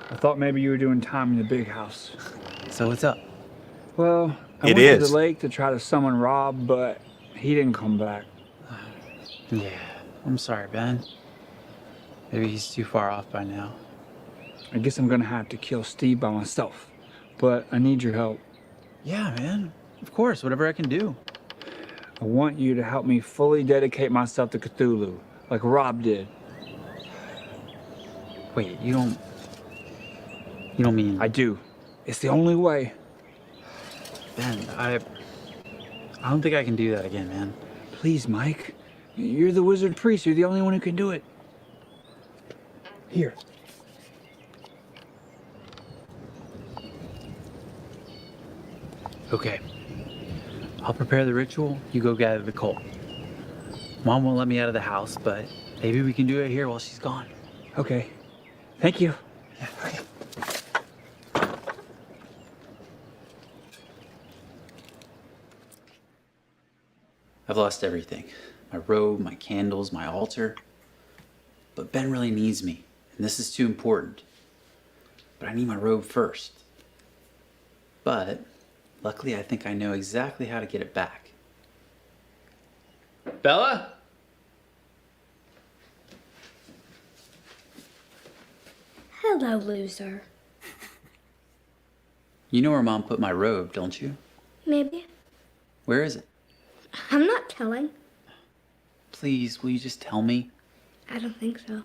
I thought maybe you were doing time in the big house. So what's up? Well, I went to the lake to try to summon Rob, but he didn't come back. Yeah, I'm sorry, Ben. Maybe he's too far off by now. I guess I'm gonna have to kill Steve by myself, but I need your help. Yeah, man. Of course, whatever I can do. I want you to help me fully dedicate myself to Cthulhu, like Rob did. Wait, you don't mean... I do. It's the only way. Ben, I don't think I can do that again, man. Please, Mike. You're the wizard priest. You're the only one who can do it. Here. Okay. I'll prepare the ritual. You go gather the coal. Mom won't let me out of the house, but maybe we can do it here while she's gone. Okay. Thank you. Yeah, okay. I've lost everything. My robe, my candles, my altar. But Ben really needs me, and this is too important. But I need my robe first. But luckily I think I know exactly how to get it back. Bella? Hello, loser. You know where Mom put my robe, don't you? Maybe. Where is it? I'm not telling. Please, will you just tell me? I don't think so.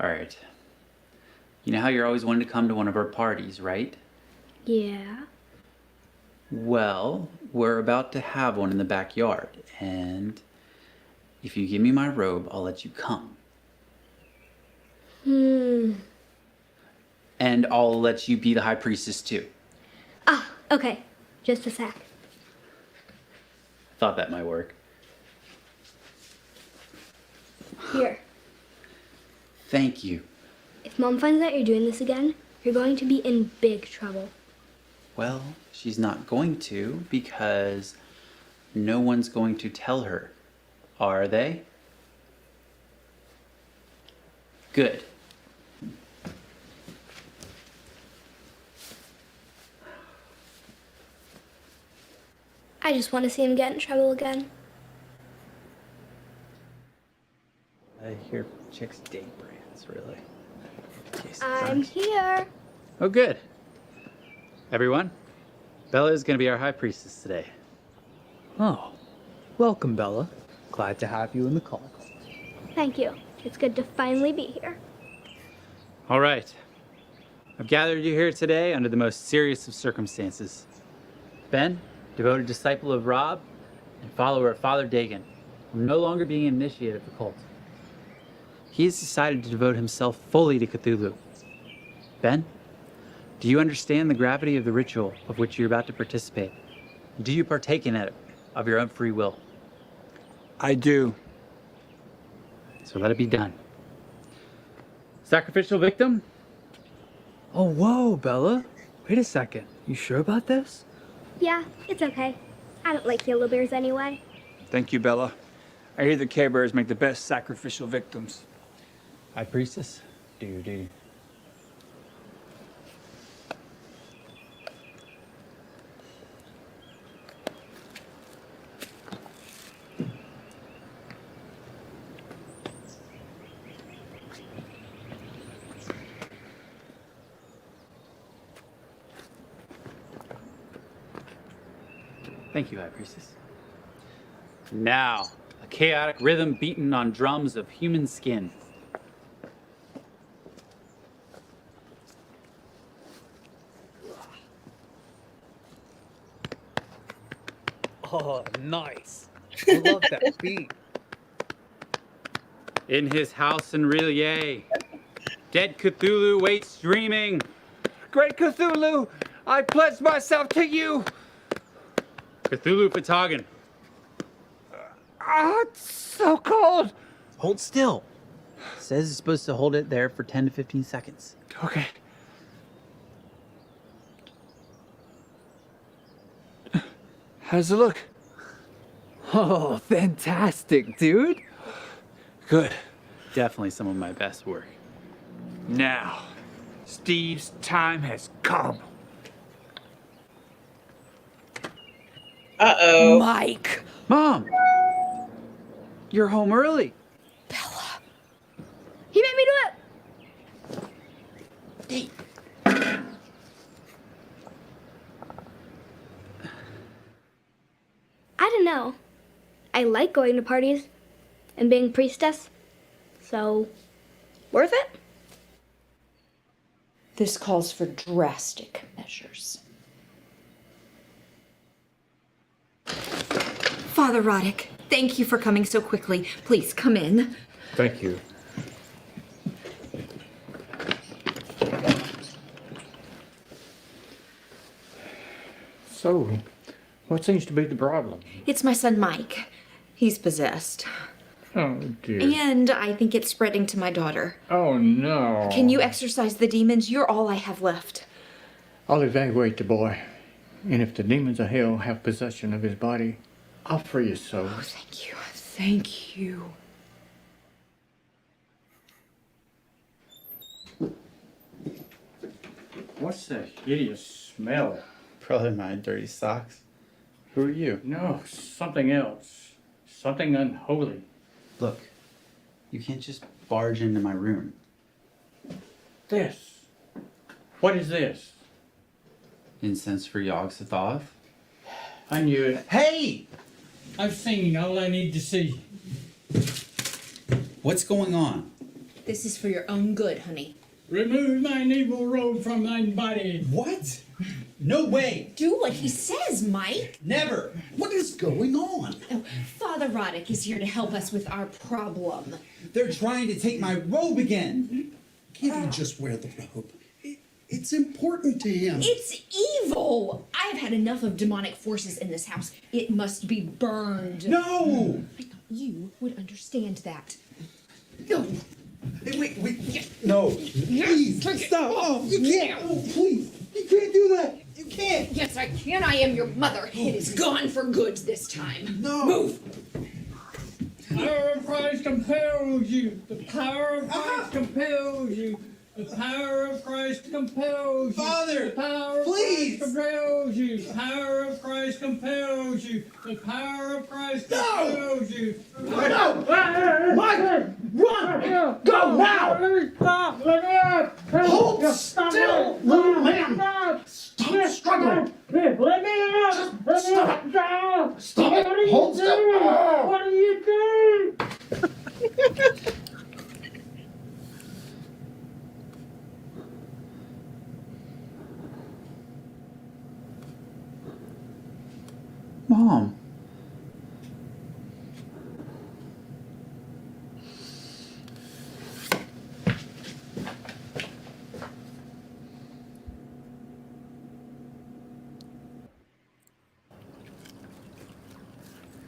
Alright. You know how you're always wanting to come to one of our parties, right? Yeah. Well, we're about to have one in the backyard, and if you give me my robe, I'll let you come. And I'll let you be the high priestess too. Ah, okay. Just a sec. Thought that might work. Here. Thank you. If Mom finds out you're doing this again, you're going to be in big trouble. Well, she's not going to because no one's going to tell her. Are they? Good. I just want to see him get in trouble again. I hear chicks date brands, really. I'm here. Oh, good. Everyone, Bella is going to be our high priestess today. Oh, welcome, Bella. Glad to have you in the cult. Thank you. It's good to finally be here. All right. I've gathered you here today under the most serious of circumstances. Ben, devoted disciple of Rob and follower of Father Dagon, will no longer being initiated of the cult. He has decided to devote himself fully to Cthulhu. Ben, do you understand the gravity of the ritual of which you're about to participate? Do you partake in it of your own free will? I do. So let it be done. Sacrificial victim? Oh, whoa, Bella. Wait a second. You sure about this? Yeah, it's okay. I don't like yellow bears anyway. Thank you, Bella. I hear the Care Bears make the best sacrificial victims. High priestess? Do. Thank you, High Priestess. Now, a chaotic rhythm beaten on drums of human skin. Oh, nice. I love that beat. In his house in Rillier, dead Cthulhu waits dreaming. Great Cthulhu, I pledge myself to you. Cthulhu Patagon. It's so cold. Hold still. It says it's supposed to hold it there for 10 to 15 seconds. Okay. How's it look? Oh, fantastic, dude. Good. Definitely some of my best work. Now, Steve's time has come. Uh-oh. Mike. Mom! You're home early. He made me do it! I don't know. I like going to parties and being priestess. So, worth it? This calls for drastic measures. Father Roddick, thank you for coming so quickly. Please come in. Thank you. So, what seems to be the problem? It's my son Mike. He's possessed. Oh, dear. And I think it's spreading to my daughter. Oh, no. Can you exorcise the demons? You're all I have left. I'll evaluate the boy. And if the demons of hell have possession of his body, I'll free his soul. Oh, thank you. Thank you. What's that hideous smell? Probably my dirty socks. Who are you? No, something else. Something unholy. Look, you can't just barge into my room. This. What is this? Incense for Yog-Sothoth? I knew it. Hey! I've seen all I need to see. What's going on? This is for your own good, honey. Remove thine evil robe from thine body. What? No way! Do what he says, Mike. Never! What is going on? Oh, Father Roddick is here to help us with our problem. They're trying to take my robe again. Can't you just wear the robe? It's important to him. It's evil! I've had enough of demonic forces in this house. It must be burned. No! I thought you would understand that. No. Wait. No. Please, stop. Oh, you can't. Oh, please. You can't do that. You can't. Yes, I can. I am your mother. It is gone for good this time. No. Move. The power of Christ compels you. The power of Christ compels you. The power of Christ compels you. Father, the power please. Of Christ compels you. The power of Christ compels you. The power of Christ compels you. No! Mike! Run! Go now! Let me stop! Let me up! Hold still, little man! Stop struggling! Let me up! Stop! Stop it! Hold still! What are you doing? Mom.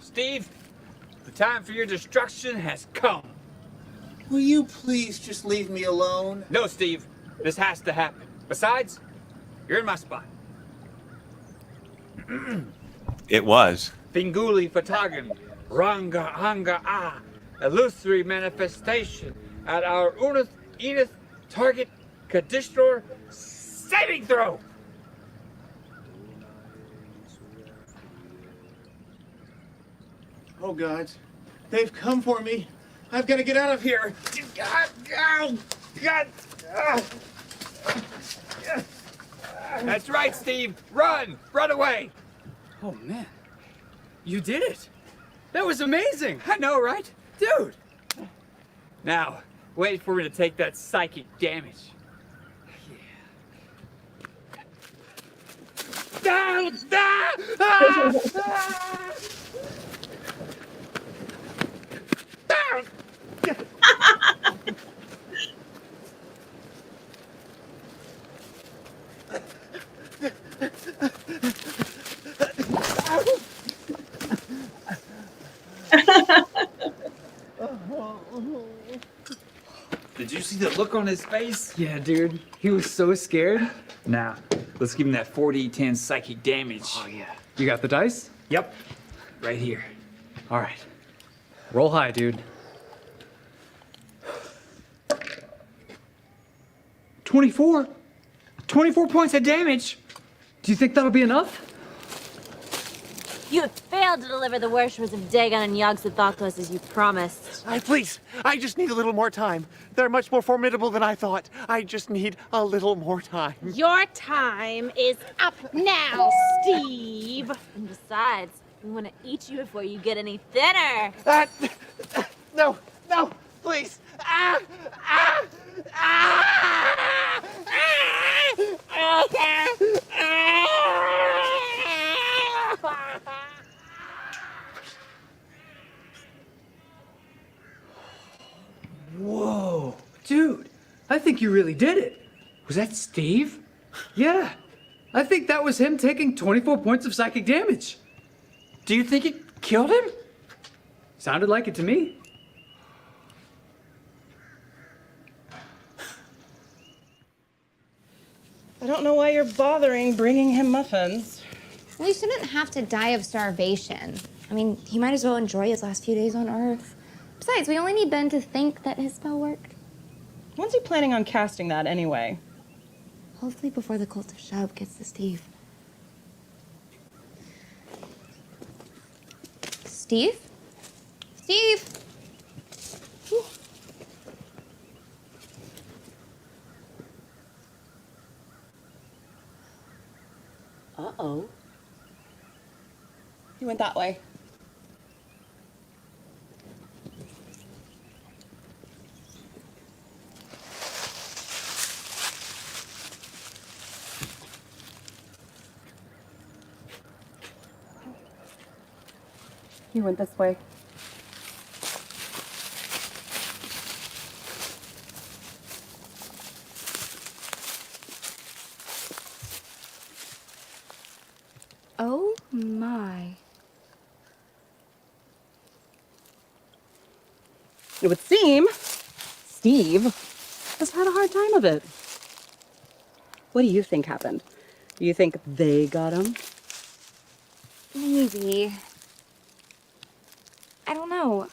Steve, the time for your destruction has come. Will you please just leave me alone? No, Steve, this has to happen. Besides, you're in my spot. It was. Finguli Fatagan, Ranga Anga Ah, illusory manifestation at our Unith Enith target Kadistor saving throw. Oh, God. They've come for me. I've got to get out of here. God. That's right, Steve. Run! Run away! Oh, man. You did it. That was amazing. I know, right? Dude! Now, wait for me to take that psychic damage. Yeah. Did you see the look on his face? Yeah, dude. He was so scared. Now, let's give him that 4d10 psychic damage. Oh, yeah. You got the dice? Yep. Right here. All right. Roll high, dude. 24. 24 points of damage. Do you think that'll be enough? You have failed to deliver the worshippers of Dagon and Yog-Sothoth as you promised. Please, I just need a little more time. They're much more formidable than I thought. I just need a little more time. Your time is up now, Steve. And besides, we want to eat you before you get any thinner. No, please. Whoa. Dude, I think you really did it. Was that Steve? Yeah. I think that was him taking 24 points of psychic damage. Do you think it killed him? Sounded like it to me. I don't know why you're bothering bringing him muffins. Well, he shouldn't have to die of starvation. I mean, he might as well enjoy his last few days on Earth. Besides, we only need Ben to think that his spell worked. When's he planning on casting that anyway? Hopefully before the cult of Shub gets to Steve. Steve? Steve! Whew. Uh-oh. He went that way. He went this way. Oh my. It would seem Steve has had a hard time of it. What do you think happened? Do you think they got him? Maybe. I don't know.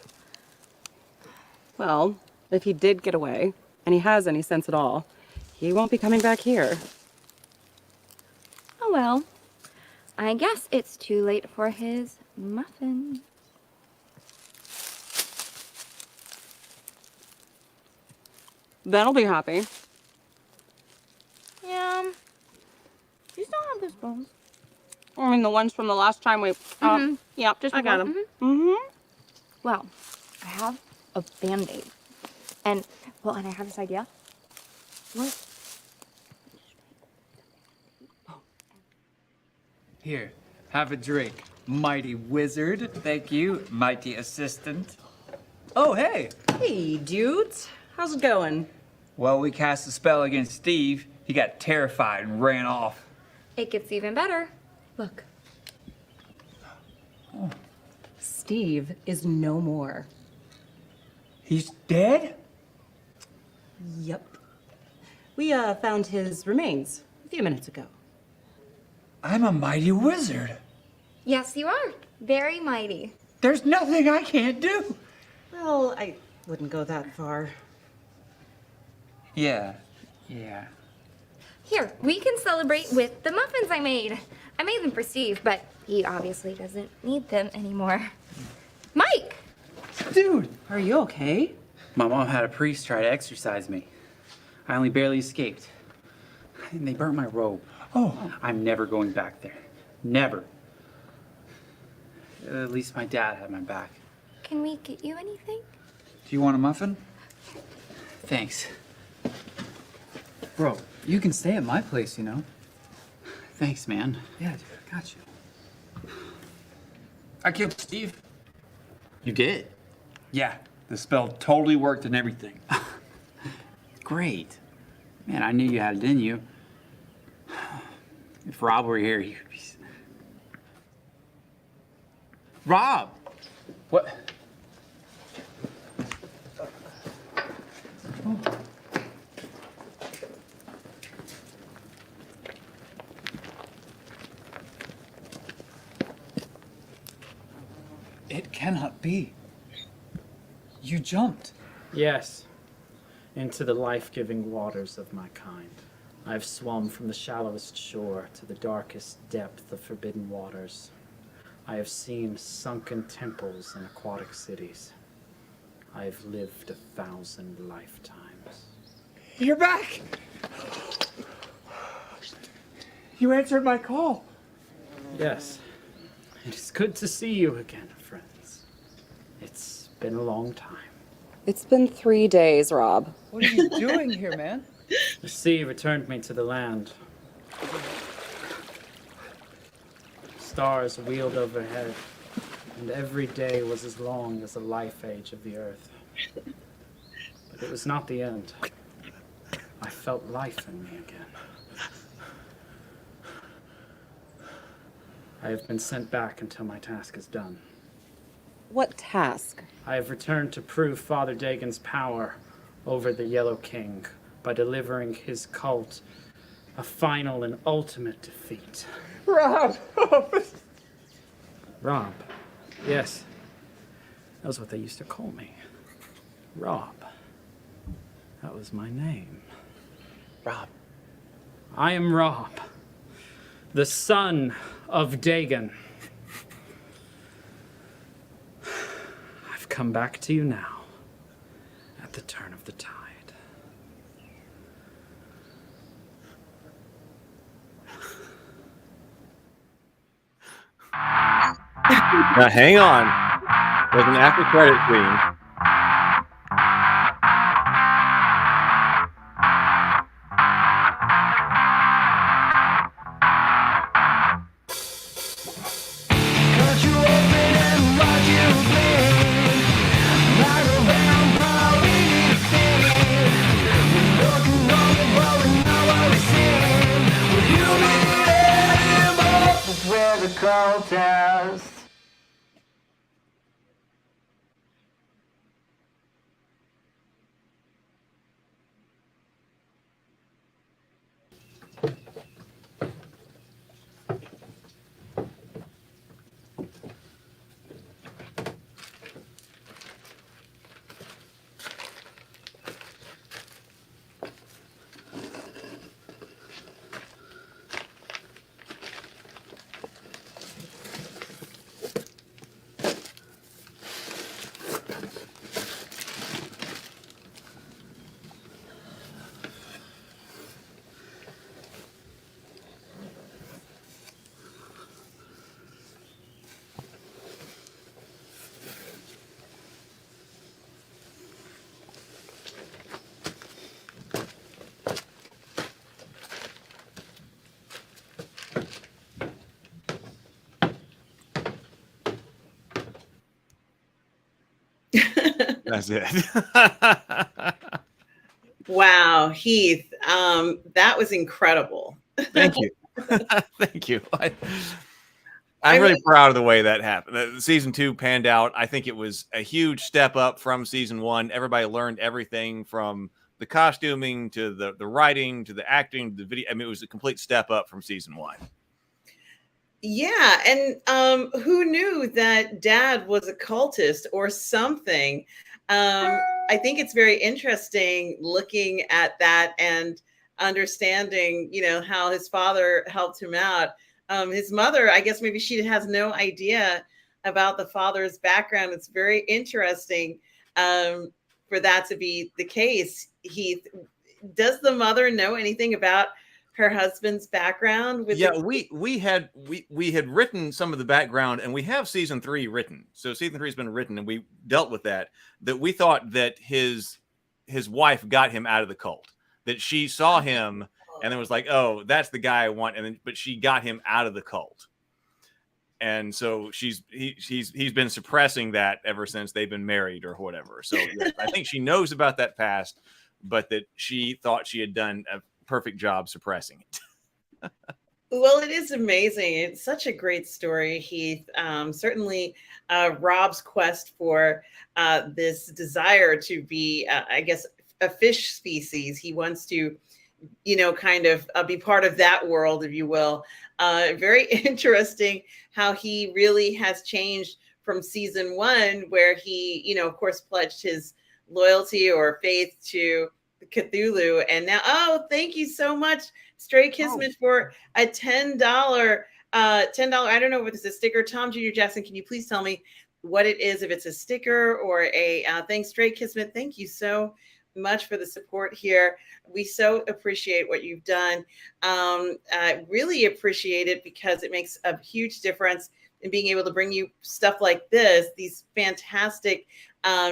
Well, if he did get away, and he has any sense at all, he won't be coming back here. Oh well. I guess it's too late for his muffin. Ben will be happy. Yeah. You still have those bones. I mean, the ones from the last time we... yeah, Just I got before. them. Mm-hmm. Well, I have a Band-Aid. And I have this idea. What? Here, have a drink. Mighty wizard. Thank you, mighty assistant. Oh, hey. Hey, dudes. How's it going? Well, we cast a spell against Steve. He got terrified and ran off. It gets even better. Look. Steve is no more. He's dead? Yep. We found his remains a few minutes ago. I'm a mighty wizard. Yes, you are. Very mighty. There's nothing I can't do. Well, I wouldn't go that far. Yeah. Here, we can celebrate with the muffins I made. I made them for Steve, but he obviously doesn't need them anymore. Mike! Dude! Are you okay? My mom had a priest try to exorcise me. I only barely escaped. And they burnt my robe. Oh. I'm never going back there. Never. At least my dad had my back. Can we get you anything? Do you want a muffin? Thanks. Bro, you can stay at my place, you know? Thanks, man. Yeah, dude, I got you. I killed Steve. You did? Yeah, the spell totally worked and everything. Great. Man, I knew you had it in you. If Rob were here, he would be... Rob! What? It cannot be. You jumped. Yes, into the life-giving waters of my kind. I've swum from the shallowest shore to the darkest depth of forbidden waters. I have seen sunken temples in aquatic cities. I have lived 1,000 lifetimes. You're back! You answered my call. Yes, it is good to see you again, friends. It's been a long time. It's been 3 days, Rob. What are you doing here, man? The sea returned me to the land. Stars wheeled overhead, and every day was as long as the life age of the earth. But it was not the end. I felt life in me again. I have been sent back until my task is done. What task? I have returned to prove Father Dagon's power over the Yellow King by delivering his cult a final and ultimate defeat. Rob! Rob. Yes. That was what they used to call me. Rob. That was my name. Rob. I am Rob, the son of Dagon. I've come back to you now, at the turn of the tide. Now hang on. There's an after credit scene. Cultists. That's it. Wow, Heath, that was incredible. Thank you. Thank you. I'm really proud of the way that happened. Season 2 panned out. I think it was a huge step up from season 1. Everybody learned everything from the costuming to the writing to the acting to the video. I mean, it was a complete step up from season 1. Yeah, and who knew that Dad was a cultist or something? I think it's very interesting looking at that and understanding, you know, how his father helped him out. His mother, I guess maybe she has no idea about the father's background. It's very interesting for that to be the case. Does the mother know anything about her husband's background? Yeah, we had written some of the background, and we have season 3 written. So season 3 has been written, and we dealt with that we thought that his wife got him out of the cult, that she saw him and then was like, oh, that's the guy I want, and then but she got him out of the cult. And so he's been suppressing that ever since they've been married or whatever. So yeah, I think she knows about that past, but that she thought she had done a perfect job suppressing it. Well, it is amazing. It's such a great story, Heath. Certainly, Rob's quest for this desire to be, I guess, a fish species. He wants to, you know, kind of be part of that world, if you will. Very interesting how he really has changed from season 1, where he, you know, of course, pledged his loyalty or faith to Cthulhu. And now, oh, thank you so much, Stray Kismet, for a $10, $10. I don't know if it's a sticker. Tom Jr. Jackson, can you please tell me what it is, if it's a sticker or a thanks, Stray Kismet. Thank you so much for the support here. We so appreciate what you've done. I really appreciate it because it makes a huge difference in being able to bring you stuff like this, these fantastic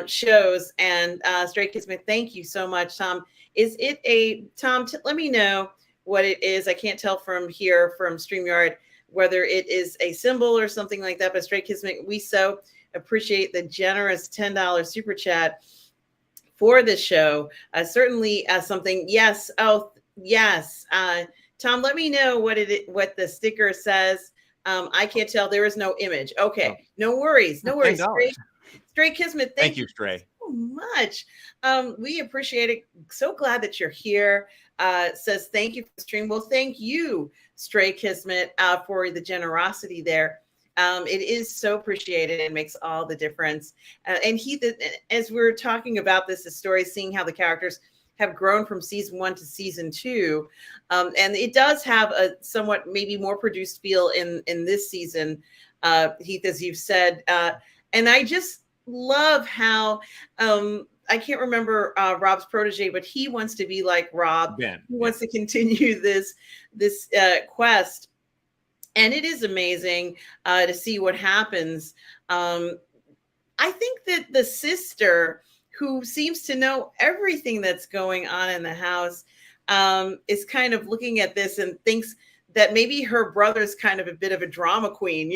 shows. And Stray Kismet, thank you so much, Tom. Is it a, Tom, let me know what it is. I can't tell from here, from StreamYard, whether it is a symbol or something like that. But Stray Kismet, we so appreciate the generous $10 super chat for this show. Certainly something, yes. Oh, yes. Tom, let me know what the sticker says. I can't tell. There is no image. Okay. No worries. No worries. Stray Kismet, Thank you, Stray. much. We appreciate it. So glad that you're here. Says thank you for the stream. Well, thank you, Stray Kismet, for the generosity there. It is so appreciated. It makes all the difference. And as we're talking about this, the story, seeing how the characters have grown from season 1 to season 2, and it does have a somewhat maybe more produced feel in this season, Heath, as you've said. And I just love how I can't remember Rob's protege, but he wants to be like Rob. Ben. He wants to continue this quest, and it is amazing to see what happens. I think that the sister, who seems to know everything that's going on in the house, is kind of looking at this and thinks that maybe her brother's kind of a bit of a drama queen,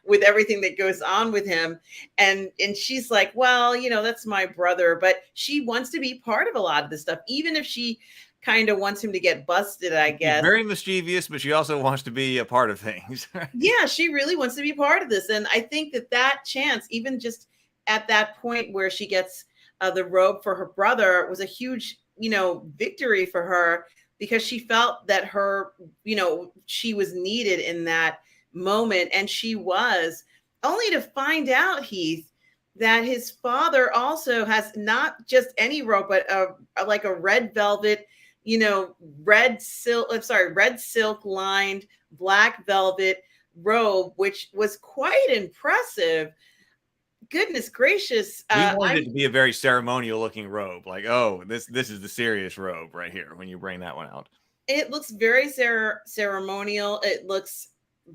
with everything that goes on with him. And she's like, well, that's my brother, but she wants to be part of a lot of this stuff, even if she kind of wants him to get busted, I guess. She's very mischievous, but she also wants to be a part of things. Yeah, she really wants to be part of this. And I think that chance, even just at that point where she gets the robe for her brother, was a huge, victory for her, because she felt that she was needed in that moment. And she was, only to find out, Heath, that his father also has not just any robe, but like a red velvet, red silk lined black velvet robe, which was quite impressive. Goodness gracious. We wanted it to be a very ceremonial looking robe. Like, oh, this is the serious robe right here when you bring that one out. It looks very ceremonial. It looks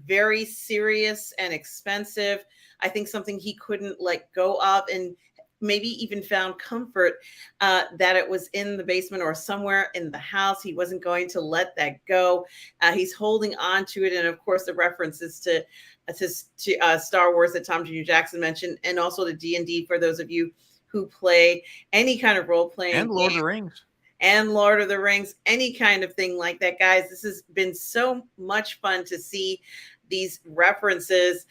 very serious and expensive. I think something he couldn't let go of, and maybe even found comfort that it was in the basement or somewhere in the house. He wasn't going to let that go. He's holding on to it. And of course, the references to Star Wars that Tom Jr. Jackson mentioned, and also to D&D for those of you who play any kind of role-playing and Lord of the Rings. And Lord of the Rings, any kind of thing like that. Guys, this has been so much fun to see these references,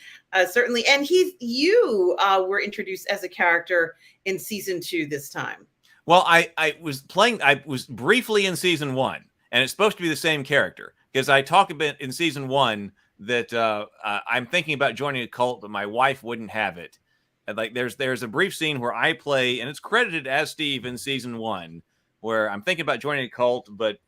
certainly. And you were introduced as a character in season 2 this time. Well, I was briefly in season 1, and it's supposed to be the same character, because I talk a bit in season 1 that I'm thinking about joining a cult, but my wife wouldn't have it. And like there's a brief scene where I play, and it's credited as Steve in season 1, where I'm thinking about joining a cult, but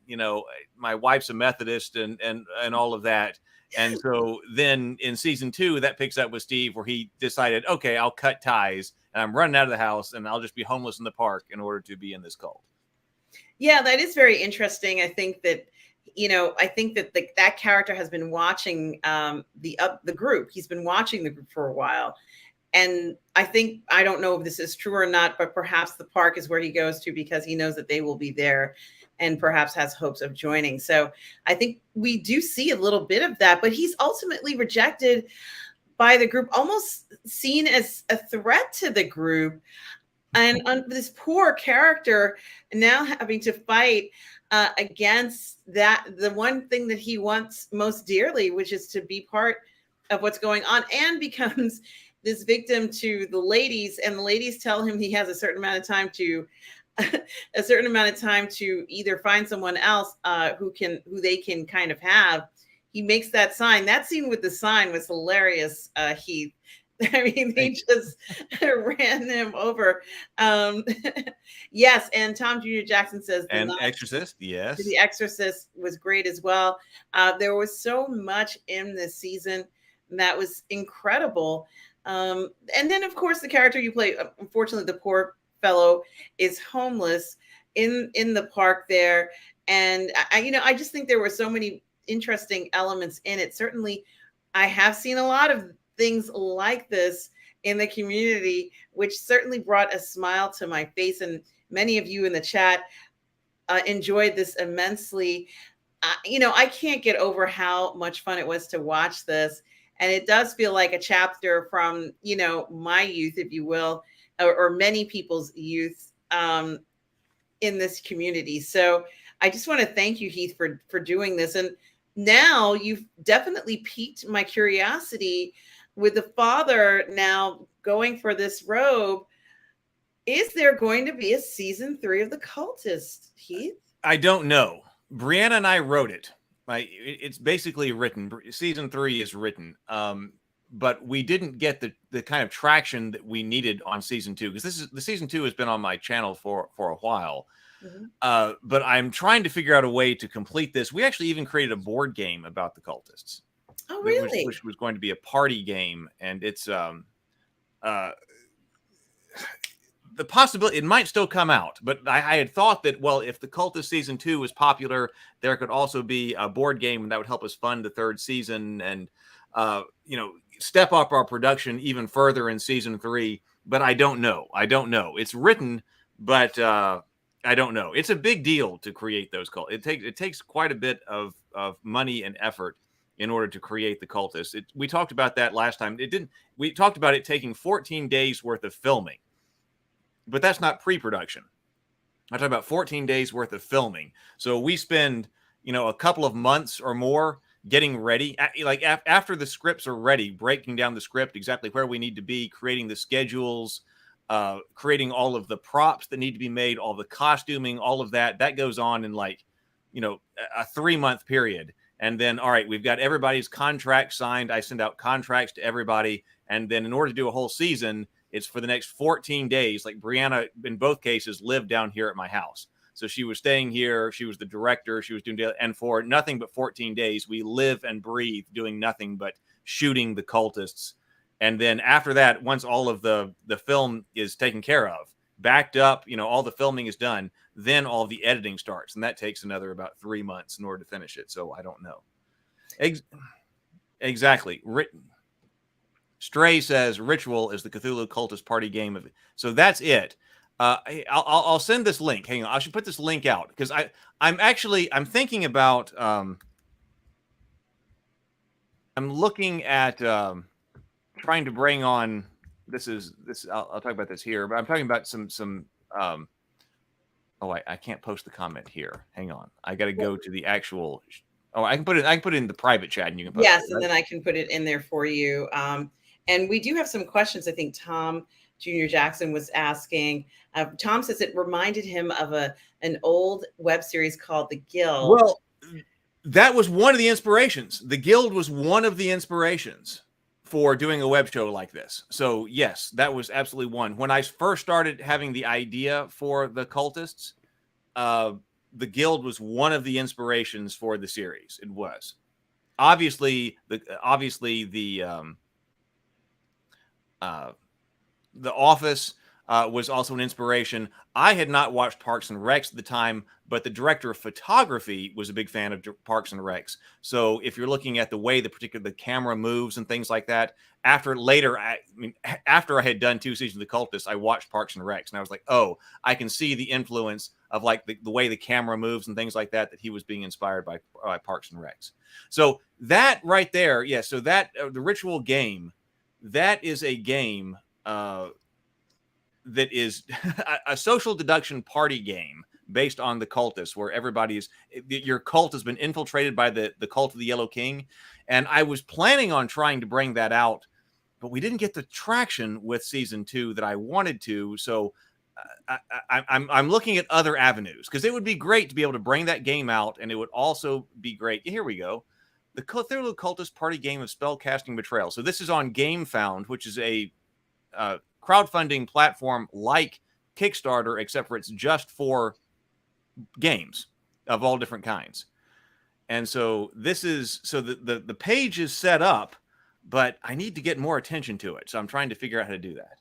my wife's a Methodist and all of that. And so then in season 2, that picks up with Steve, where he decided, okay, I'll cut ties, and I'm running out of the house, and I'll just be homeless in the park in order to be in this cult. Yeah, that is very interesting. I think that that character has been watching the group. He's been watching the group for a while. And I don't know if this is true or not, but perhaps the park is where he goes to because he knows that they will be there and perhaps has hopes of joining. So I think we do see a little bit of that, but he's ultimately rejected by the group, almost seen as a threat to the group. And this poor character now having to fight against the one thing that he wants most dearly, which is to be part of what's going on, and becomes this victim to the ladies, and the ladies tell him he has a certain amount of time to either find someone else who they can kind of have. He makes that sign. That scene with the sign was hilarious, Heath. I mean, they just ran him over. Yes, and Tom Jr. Jackson says Exorcist, yes. The Exorcist was great as well. There was so much in this season that was incredible. And then, of course, the character you play, unfortunately, the poor fellow is homeless in the park there. And I just think there were so many interesting elements in it. Certainly, I have seen a lot of things like this in the community, which certainly brought a smile to my face. And many of you in the chat enjoyed this immensely. I can't get over how much fun it was to watch this. And it does feel like a chapter from, my youth, if you will, or many people's youth in this community. So I just want to thank you, Heath, for doing this. And now you've definitely piqued my curiosity with the father now going for this robe. Is there going to be a season 3 of The Cultist, Heath? I don't know. Brianna and I wrote it. It's basically written. Season 3 is written. But we didn't get the kind of traction that we needed on season 2, because the season 2 has been on my channel for a while. But I'm trying to figure out a way to complete this. We actually even created a board game about the Cultists. Oh, really? Which was going to be a party game, and it's the possibility it might still come out. But I had thought that, well, if the Cultist season 2 was popular, there could also be a board game, and that would help us fund the 3rd season and step up our production even further in season 3. But I don't know. It's written, but I don't know. It's a big deal to create those cults. It takes quite a bit of money and effort in order to create the Cultists. We talked about that last time. We talked about it taking 14 days worth of filming, but that's not pre-production. I talk about 14 days worth of filming. So we spend, a couple of months or more getting ready. Like after the scripts are ready, breaking down the script, exactly where we need to be, creating the schedules, creating all of the props that need to be made, all the costuming, all of that goes on in a 3-month period. And then, all right, we've got everybody's contract signed. I send out contracts to everybody. And then in order to do a whole season, it's for the next 14 days. Like Brianna, in both cases, lived down here at my house. So she was staying here. She was the director. She was doing, and for nothing but 14 days, we live and breathe doing nothing but shooting the Cultists. And then after that, once all of the film is taken care of, backed up, all the filming is done, then all the editing starts. And that takes another about 3 months in order to finish it. So I don't know. Exactly. Stray says Ritual is the Cthulhu Cultist party game of it. So that's it. I'll send this link. Hang on. I should put this link out because I'm thinking about, I'm looking at, trying to bring on, I'll talk about this here, but I'm talking about some I can't post the comment here. Hang on. I got to go to the actual, I can put it in the private chat and you can post Yes, it, right? and then I can put it in there for you. And we do have some questions. I think Tom Jr. Jackson was asking. Tom says it reminded him of an old web series called The Guild. Well, that was one of the inspirations. The Guild was one of the inspirations for doing a web show like this. So yes, that was absolutely one. When I first started having the idea for the Cultists, the Guild was one of the inspirations for the series. It was obviously the Office was also an inspiration. I had not watched Parks and Recs at the time, but the director of photography was a big fan of Parks and Recs. So if you're looking at the way the camera moves and things like that, after I had done 2 seasons of The Cultists, I watched Parks and Recs, and I was like, oh, I can see the influence of like the way the camera moves and things like that he was being inspired by Parks and Recs. So that right there, yeah. So that the Ritual game, that is a game that is a social deduction party game based on the Cultists, where your cult has been infiltrated by the cult of the Yellow King. And I was planning on trying to bring that out, but we didn't get the traction with season 2 that I wanted to. So I'm looking at other avenues, because it would be great to be able to bring that game out. And it would also be great. Here we go. The Cthulhu Cultist party game of spellcasting betrayal. So this is on GameFound, which is a crowdfunding platform like Kickstarter, except for it's just for games of all different kinds. And so the page is set up, but I need to get more attention to it. So I'm trying to figure out how to do that.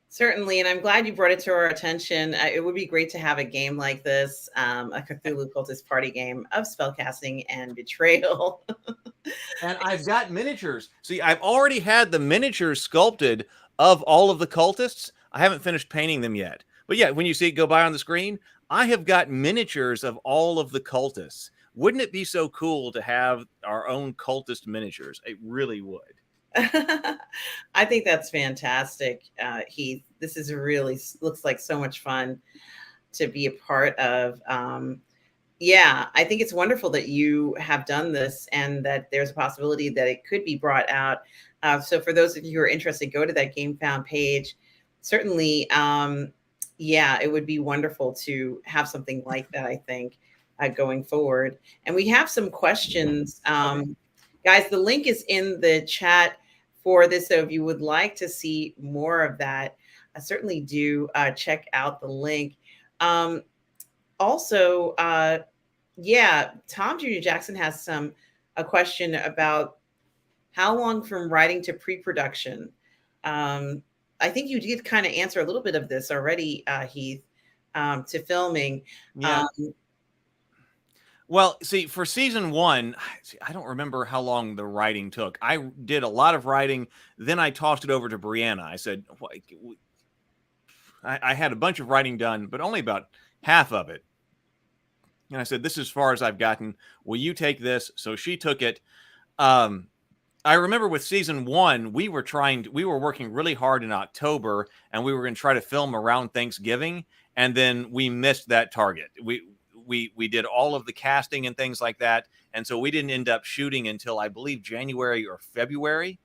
Certainly, and I'm glad you brought it to our attention. It would be great to have a game like this, a Cthulhu Cultist party game of spellcasting and betrayal. And I've got miniatures. See, I've already had the miniatures sculpted of all of the Cultists. I haven't finished painting them yet. But yeah, when you see it go by on the screen, I have got miniatures of all of the Cultists. Wouldn't it be so cool to have our own Cultist miniatures? It really would. I think that's fantastic, Heath. This is really looks like so much fun to be a part of. Yeah, I think it's wonderful that you have done this and that there's a possibility that it could be brought out. So for those of you who are interested, go to that GameFound page certainly, yeah, it would be wonderful to have something like that, I think, going forward. And we have some questions. Guys, the link is in the chat for this. So if you would like to see more of that, I certainly do check out the link. Also, yeah, Tom Jr. Jackson has a question about how long from writing to pre-production. I think you did kind of answer a little bit of this already, Heath, to filming. Yeah. Well, see, for season 1, I don't remember how long the writing took. I did a lot of writing, then I tossed it over to Brianna. I said, I had a bunch of writing done, but only about half of it. And I said, this is as far as I've gotten. Will you take this? So she took it. I remember with season 1, we were working really hard in October, and we were going to try to film around Thanksgiving, and then we missed that target. We did all of the casting and things like that, and so we didn't end up shooting until, I believe, January or February,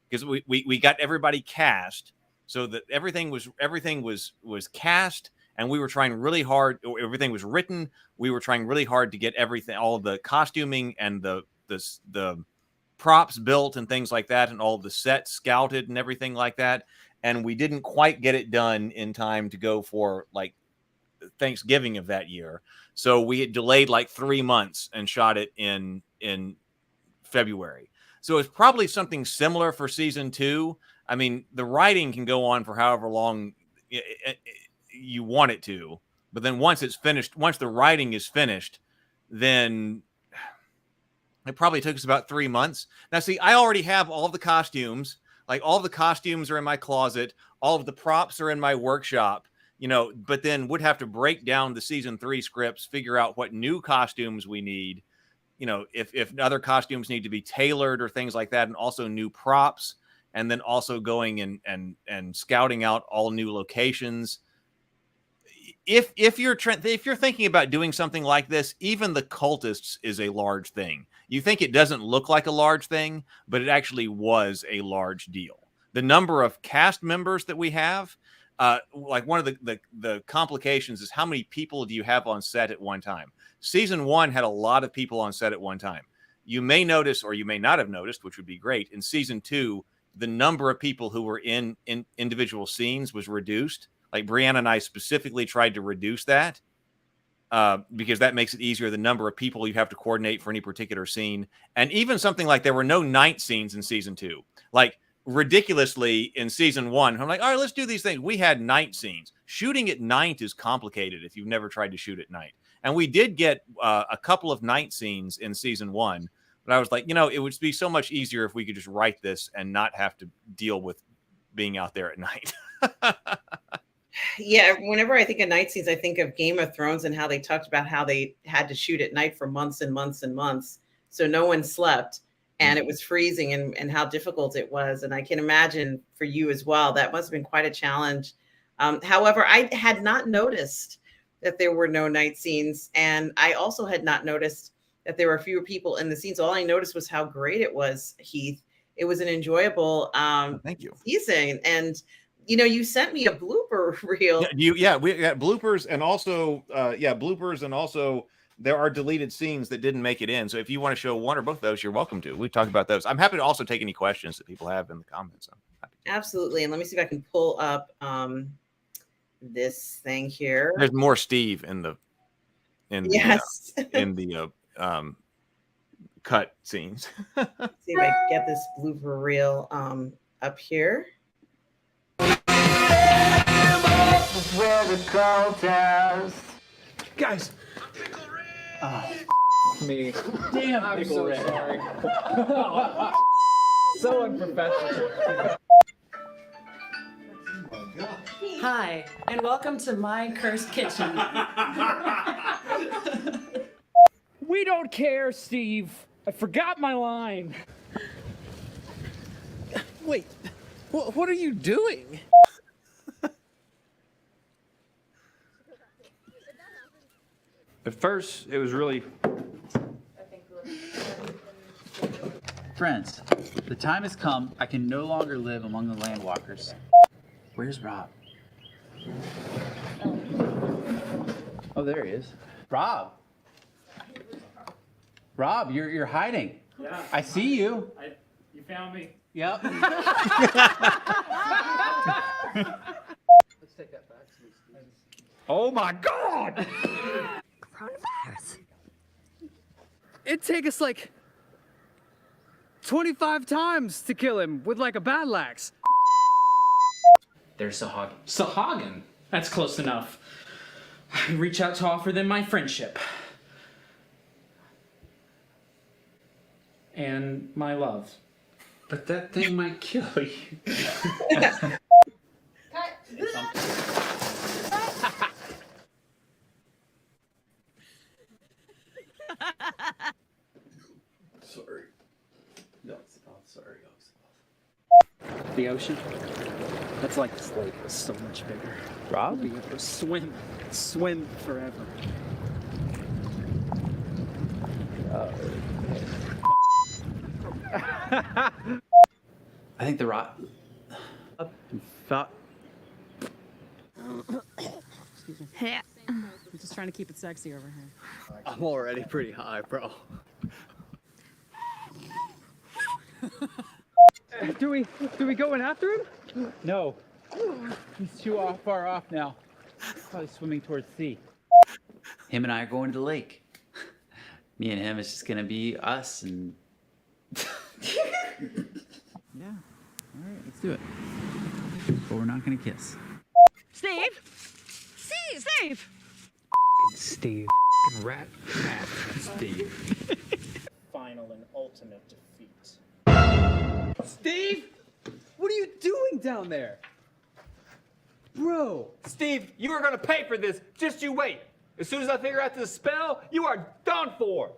because we got everybody cast, so that everything was cast, and we were trying really hard. Everything was written. We were trying really hard to get everything, all of the costuming and the props built and things like that, and all of the sets scouted and everything like that. And we didn't quite get it done in time to go for like Thanksgiving of that year. So we had delayed like 3 months and shot it in February. So it's probably something similar for season 2. I mean, the writing can go on for however long you want it to, but then once it's finished, once the writing is finished, then it probably took us about 3 months. Now, see, I already have all of the costumes. Like, all of the costumes are in my closet. All of the props are in my workshop, but then would have to break down the season 3 scripts, figure out what new costumes we need, if other costumes need to be tailored or things like that, and also new props, and then also going and scouting out all new locations. If you're thinking about doing something like this, even the Cultists is a large thing. You think it doesn't look like a large thing, but it actually was a large deal. The number of cast members that we have, like one of the complications is how many people do you have on set at one time? Season 1 had a lot of people on set at one time. You may notice, or you may not have noticed, which would be great, in season 2, the number of people who were in individual scenes was reduced. Like, Brianna and I specifically tried to reduce that because that makes it easier. The number of people you have to coordinate for any particular scene. And even something like there were no night scenes in season 2. Like, ridiculously in season 1, I'm like, all right, let's do these things. We had night scenes. Shooting at night is complicated if you've never tried to shoot at night. And we did get a couple of night scenes in season 1. But I was like, it would be so much easier if we could just write this and not have to deal with being out there at night. Yeah, whenever I think of night scenes, I think of Game of Thrones and how they talked about how they had to shoot at night for months and months and months. So no one slept, and it was freezing, and how difficult it was. And I can imagine for you as well, that must have been quite a challenge. However, I had not noticed that there were no night scenes. And I also had not noticed that there were fewer people in the scenes. All I noticed was how great it was, Heath. It was an enjoyable thank you. season. And you sent me a blooper reel. We got bloopers, and also bloopers, and also there are deleted scenes that didn't make it in. So if you want to show one or both of those, you're welcome to. We talked about those. I'm happy to also take any questions that people have in the comments. Absolutely. And let me see if I can pull up this thing here. There's more Steve in the yes. In the cut scenes. See if I can get this blooper reel up here. Guys. Me. Damn, I'm so sorry. So unprofessional. Hi, and welcome to my cursed kitchen. We don't care, Steve. I forgot my line. Wait, what are you doing? At first, it was really... Friends, the time has come. I can no longer live among the landwalkers. Where's Rob? Oh, there he is. Rob. Rob, you're hiding. Yeah. I see you. You found me. Yep. Let's take that back. Oh my God! Coronavirus. It'd take us like 25 times to kill him with like a battle axe. There's Sahagin. Sahagin? That's close enough. I reach out to offer them my friendship. And my love. But that thing might kill you. Sorry. No, sorry. The ocean? That's like this lake, but so much bigger. Rob? Be able to swim forever. I think the rock. I'm just trying to keep it sexy over here. I'm already pretty high, bro. Do we go in after him? No. He's too far off now. Probably swimming towards sea. Him and I are going to the lake. Me and him is just gonna be us and. Yeah. All right, let's do it. But we're not gonna kiss. Steve! Steve! Steve. Rat. Steve. Final and ultimate defeat. Steve, what are you doing down there? Bro. Steve, you are gonna pay for this. Just you wait. As soon as I figure out this spell, you are done for.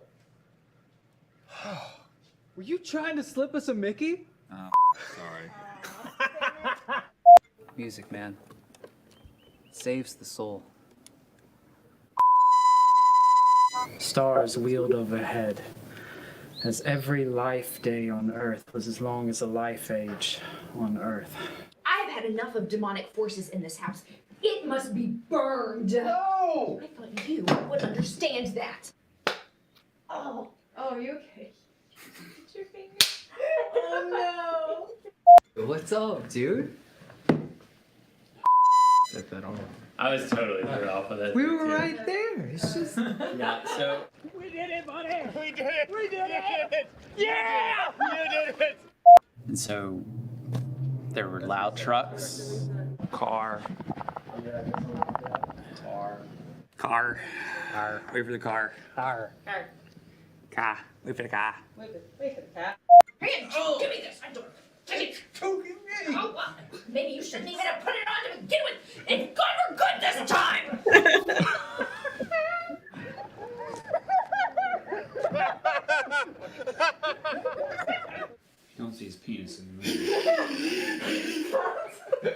Were you trying to slip us a Mickey? Oh, sorry. Music, man. Saves the soul. Stars wheeled overhead, as every life day on Earth was as long as a life age on Earth. I've had enough of demonic forces in this house. It must be burned. No! I thought you would understand that. Oh, you okay? It's your finger. Oh no. What's up, dude? Set that off. I was totally thrown off with it. We were right there. It's just. Yeah, so. We did it, buddy! We did it! We did it! Yeah! You did it! And so there were loud trucks. Car. Wait for the car. Arr. Car. Wait for the car. Wait for the cat. Hey, give me this. I don't. Take it. Oh, well, maybe you shouldn't even have put it on to begin with. It's good for good this time. You don't see his penis in the movie.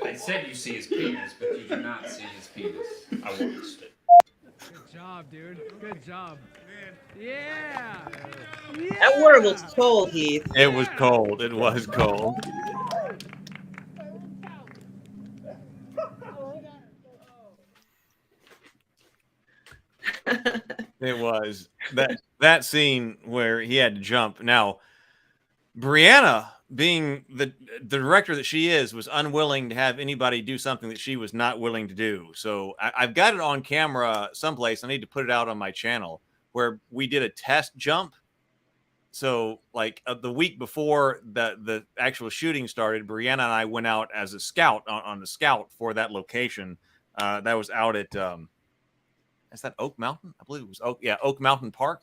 I said you see his penis, but you do not see his penis. I watched it. Good job, dude. Good job. Yeah. That water looks cold, Heath. It was cold. It was cold. It was that scene where he had to jump. Now, Brianna, being the director that she is, was unwilling to have anybody do something that she was not willing to do. So I've got it on camera someplace. I need to put it out on my channel where we did a test jump. So like the week before the actual shooting started, Brianna and I went out as a scout on the scout for that location. That was out at is that Oak Mountain? I believe it was Oak Mountain Park,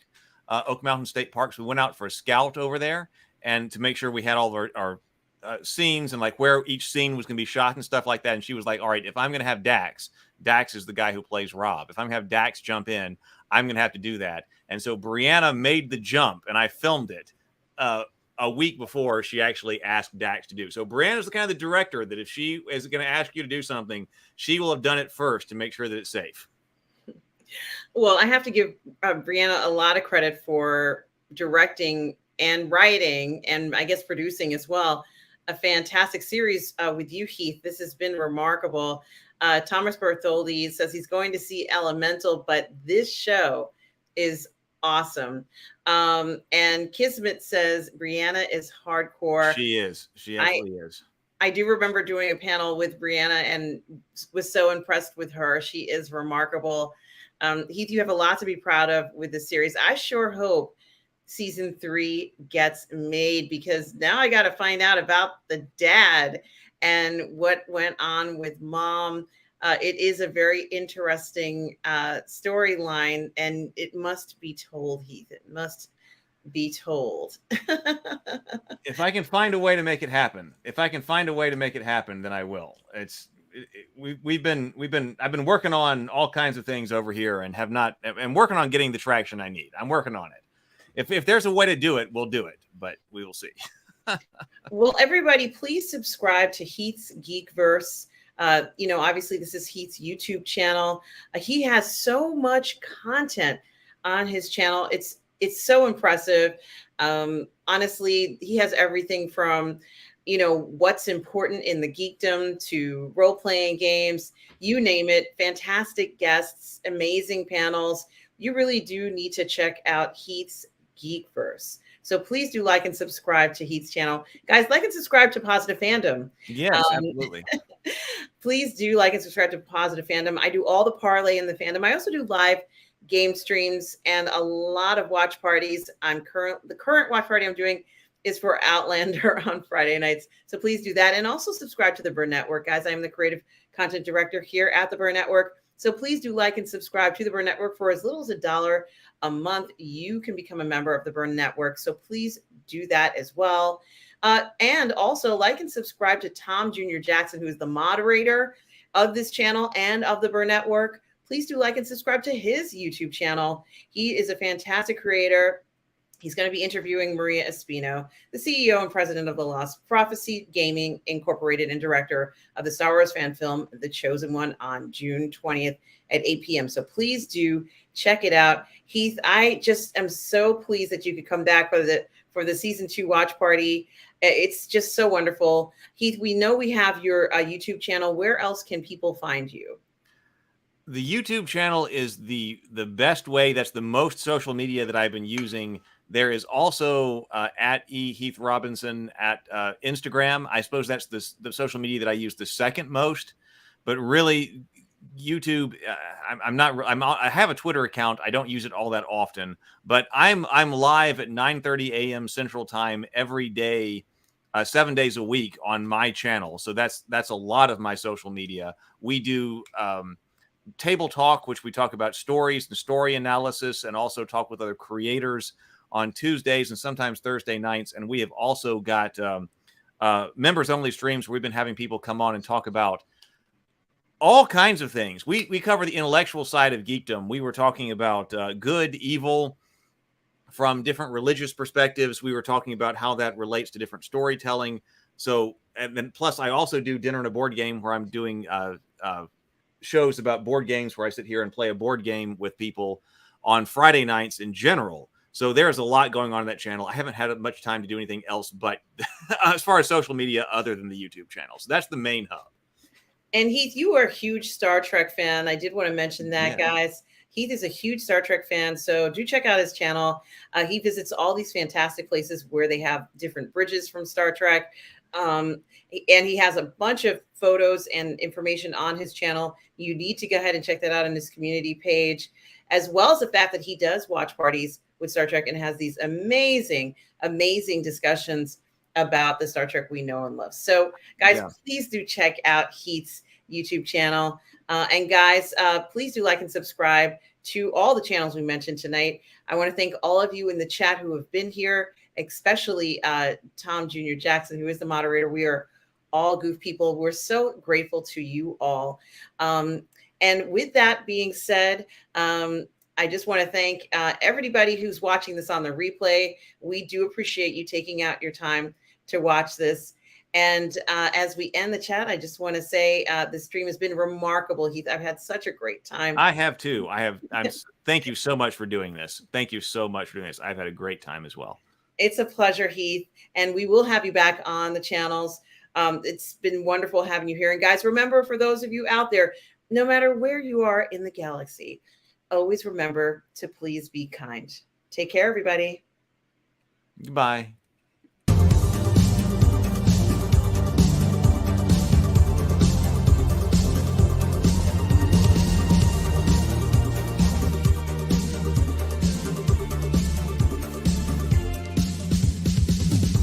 Oak Mountain State Park. So we went out for a scout over there and to make sure we had all of our scenes and like where each scene was going to be shot and stuff like that. And she was like, all right, if I'm going to have Dax is the guy who plays Rob. If I'm going to have Dax jump in, I'm going to have to do that. And so Brianna made the jump and I filmed it a week before she actually asked Dax to do. So Brianna's the kind of the director that if she is going to ask you to do something, she will have done it first to make sure that it's safe. Well, I have to give Brianna a lot of credit for directing and writing and I guess producing as well. A fantastic series with you, Heath. This has been remarkable. Thomas Bertholdi says he's going to see Elemental, but this show is awesome. And Kismet says Brianna is hardcore. She is. She absolutely is. I do remember doing a panel with Brianna and was so impressed with her. She is remarkable. Heath, you have a lot to be proud of with the series. I sure hope season 3 gets made, because now I got to find out about the dad and what went on with mom. It is a very interesting storyline, and it must be told, Heath. It must be told. If I can find a way to make it happen, then I will. I've been working on all kinds of things over here and I'm working on getting the traction I need. I'm working on it. If there's a way to do it, we'll do it, but we will see. Well, everybody, please subscribe to Heath's Geekverse. Obviously this is Heath's YouTube channel. He has so much content on his channel. It's so impressive. Honestly, he has everything from, what's important in the geekdom to role-playing games, you name it. Fantastic guests, amazing panels. You really do need to check out Heath's Geekverse. So please do like and subscribe to Heath's channel. Guys, like and subscribe to Positive Fandom. Yes, absolutely. Please do like and subscribe to Positive Fandom. I do all the parlay in the fandom. I also do live game streams and a lot of watch parties. The current watch party I'm doing is for Outlander on Friday nights. So please do that. And also subscribe to the Burn Network, guys. I'm the creative content director here at the Burn Network. So please do like and subscribe to the Burn Network. For as little as $1 a month, you can become a member of the Burn Network. So please do that as well. And also like and subscribe to Tom Jr. Jackson, who is the moderator of this channel and of the Burn Network. Please do like and subscribe to his YouTube channel. He is a fantastic creator. He's going to be interviewing Maria Espino, the CEO and president of the Lost Prophecy Gaming Incorporated and director of the Star Wars fan film, The Chosen One, on June 20th at 8 p.m. So please do check it out. Heath, I just am so pleased that you could come back for the season 2 watch party. It's just so wonderful. Heath, we know we have your YouTube channel. Where else can people find you? The YouTube channel is the best way. That's the most social media that I've been using. There is also at Heath Robinson at Instagram. I suppose that's the social media that I use the second most. But really, YouTube. I have a Twitter account. I don't use it all that often. But I'm live at 9:30 a.m. Central Time every day, 7 days a week on my channel. So that's a lot of my social media. We do Table Talk, which we talk about stories and story analysis, and also talk with other creators on Tuesdays and sometimes Thursday nights. And we have also got members only streams where we've been having people come on and talk about all kinds of things. We cover the intellectual side of geekdom. We were talking about good, evil from different religious perspectives. We were talking about how that relates to different storytelling. So, and then plus I also do Dinner and a Board Game, where I'm doing shows about board games where I sit here and play a board game with people on Friday nights in general. So there's a lot going on in that channel. I haven't had much time to do anything else, but as far as social media, other than the YouTube channel. So that's the main hub. And Heath, you are a huge Star Trek fan. I did want to mention that, guys. Heath is a huge Star Trek fan, so do check out his channel. He visits all these fantastic places where they have different bridges from Star Trek. And he has a bunch of photos and information on his channel. You need to go ahead and check that out on his community page, as well as the fact that he does watch parties with Star Trek and has these amazing, amazing discussions about the Star Trek we know and love. So guys, please do check out Heath's YouTube channel. And guys, please do like and subscribe to all the channels we mentioned tonight. I want to thank all of you in the chat who have been here, especially Tom Jr. Jackson, who is the moderator. We are all goof people. We're so grateful to you all. And with that being said, I just want to thank everybody who's watching this on the replay. We do appreciate you taking out your time to watch this. And as we end the chat, I just want to say the stream has been remarkable, Heath. I've had such a great time. I have too. Thank you so much for doing this. Thank you so much for doing this. I've had a great time as well. It's a pleasure, Heath. And we will have you back on the channels. It's been wonderful having you here. And guys, remember, for those of you out there, no matter where you are in the galaxy, always remember to please be kind. Take care, everybody. Goodbye.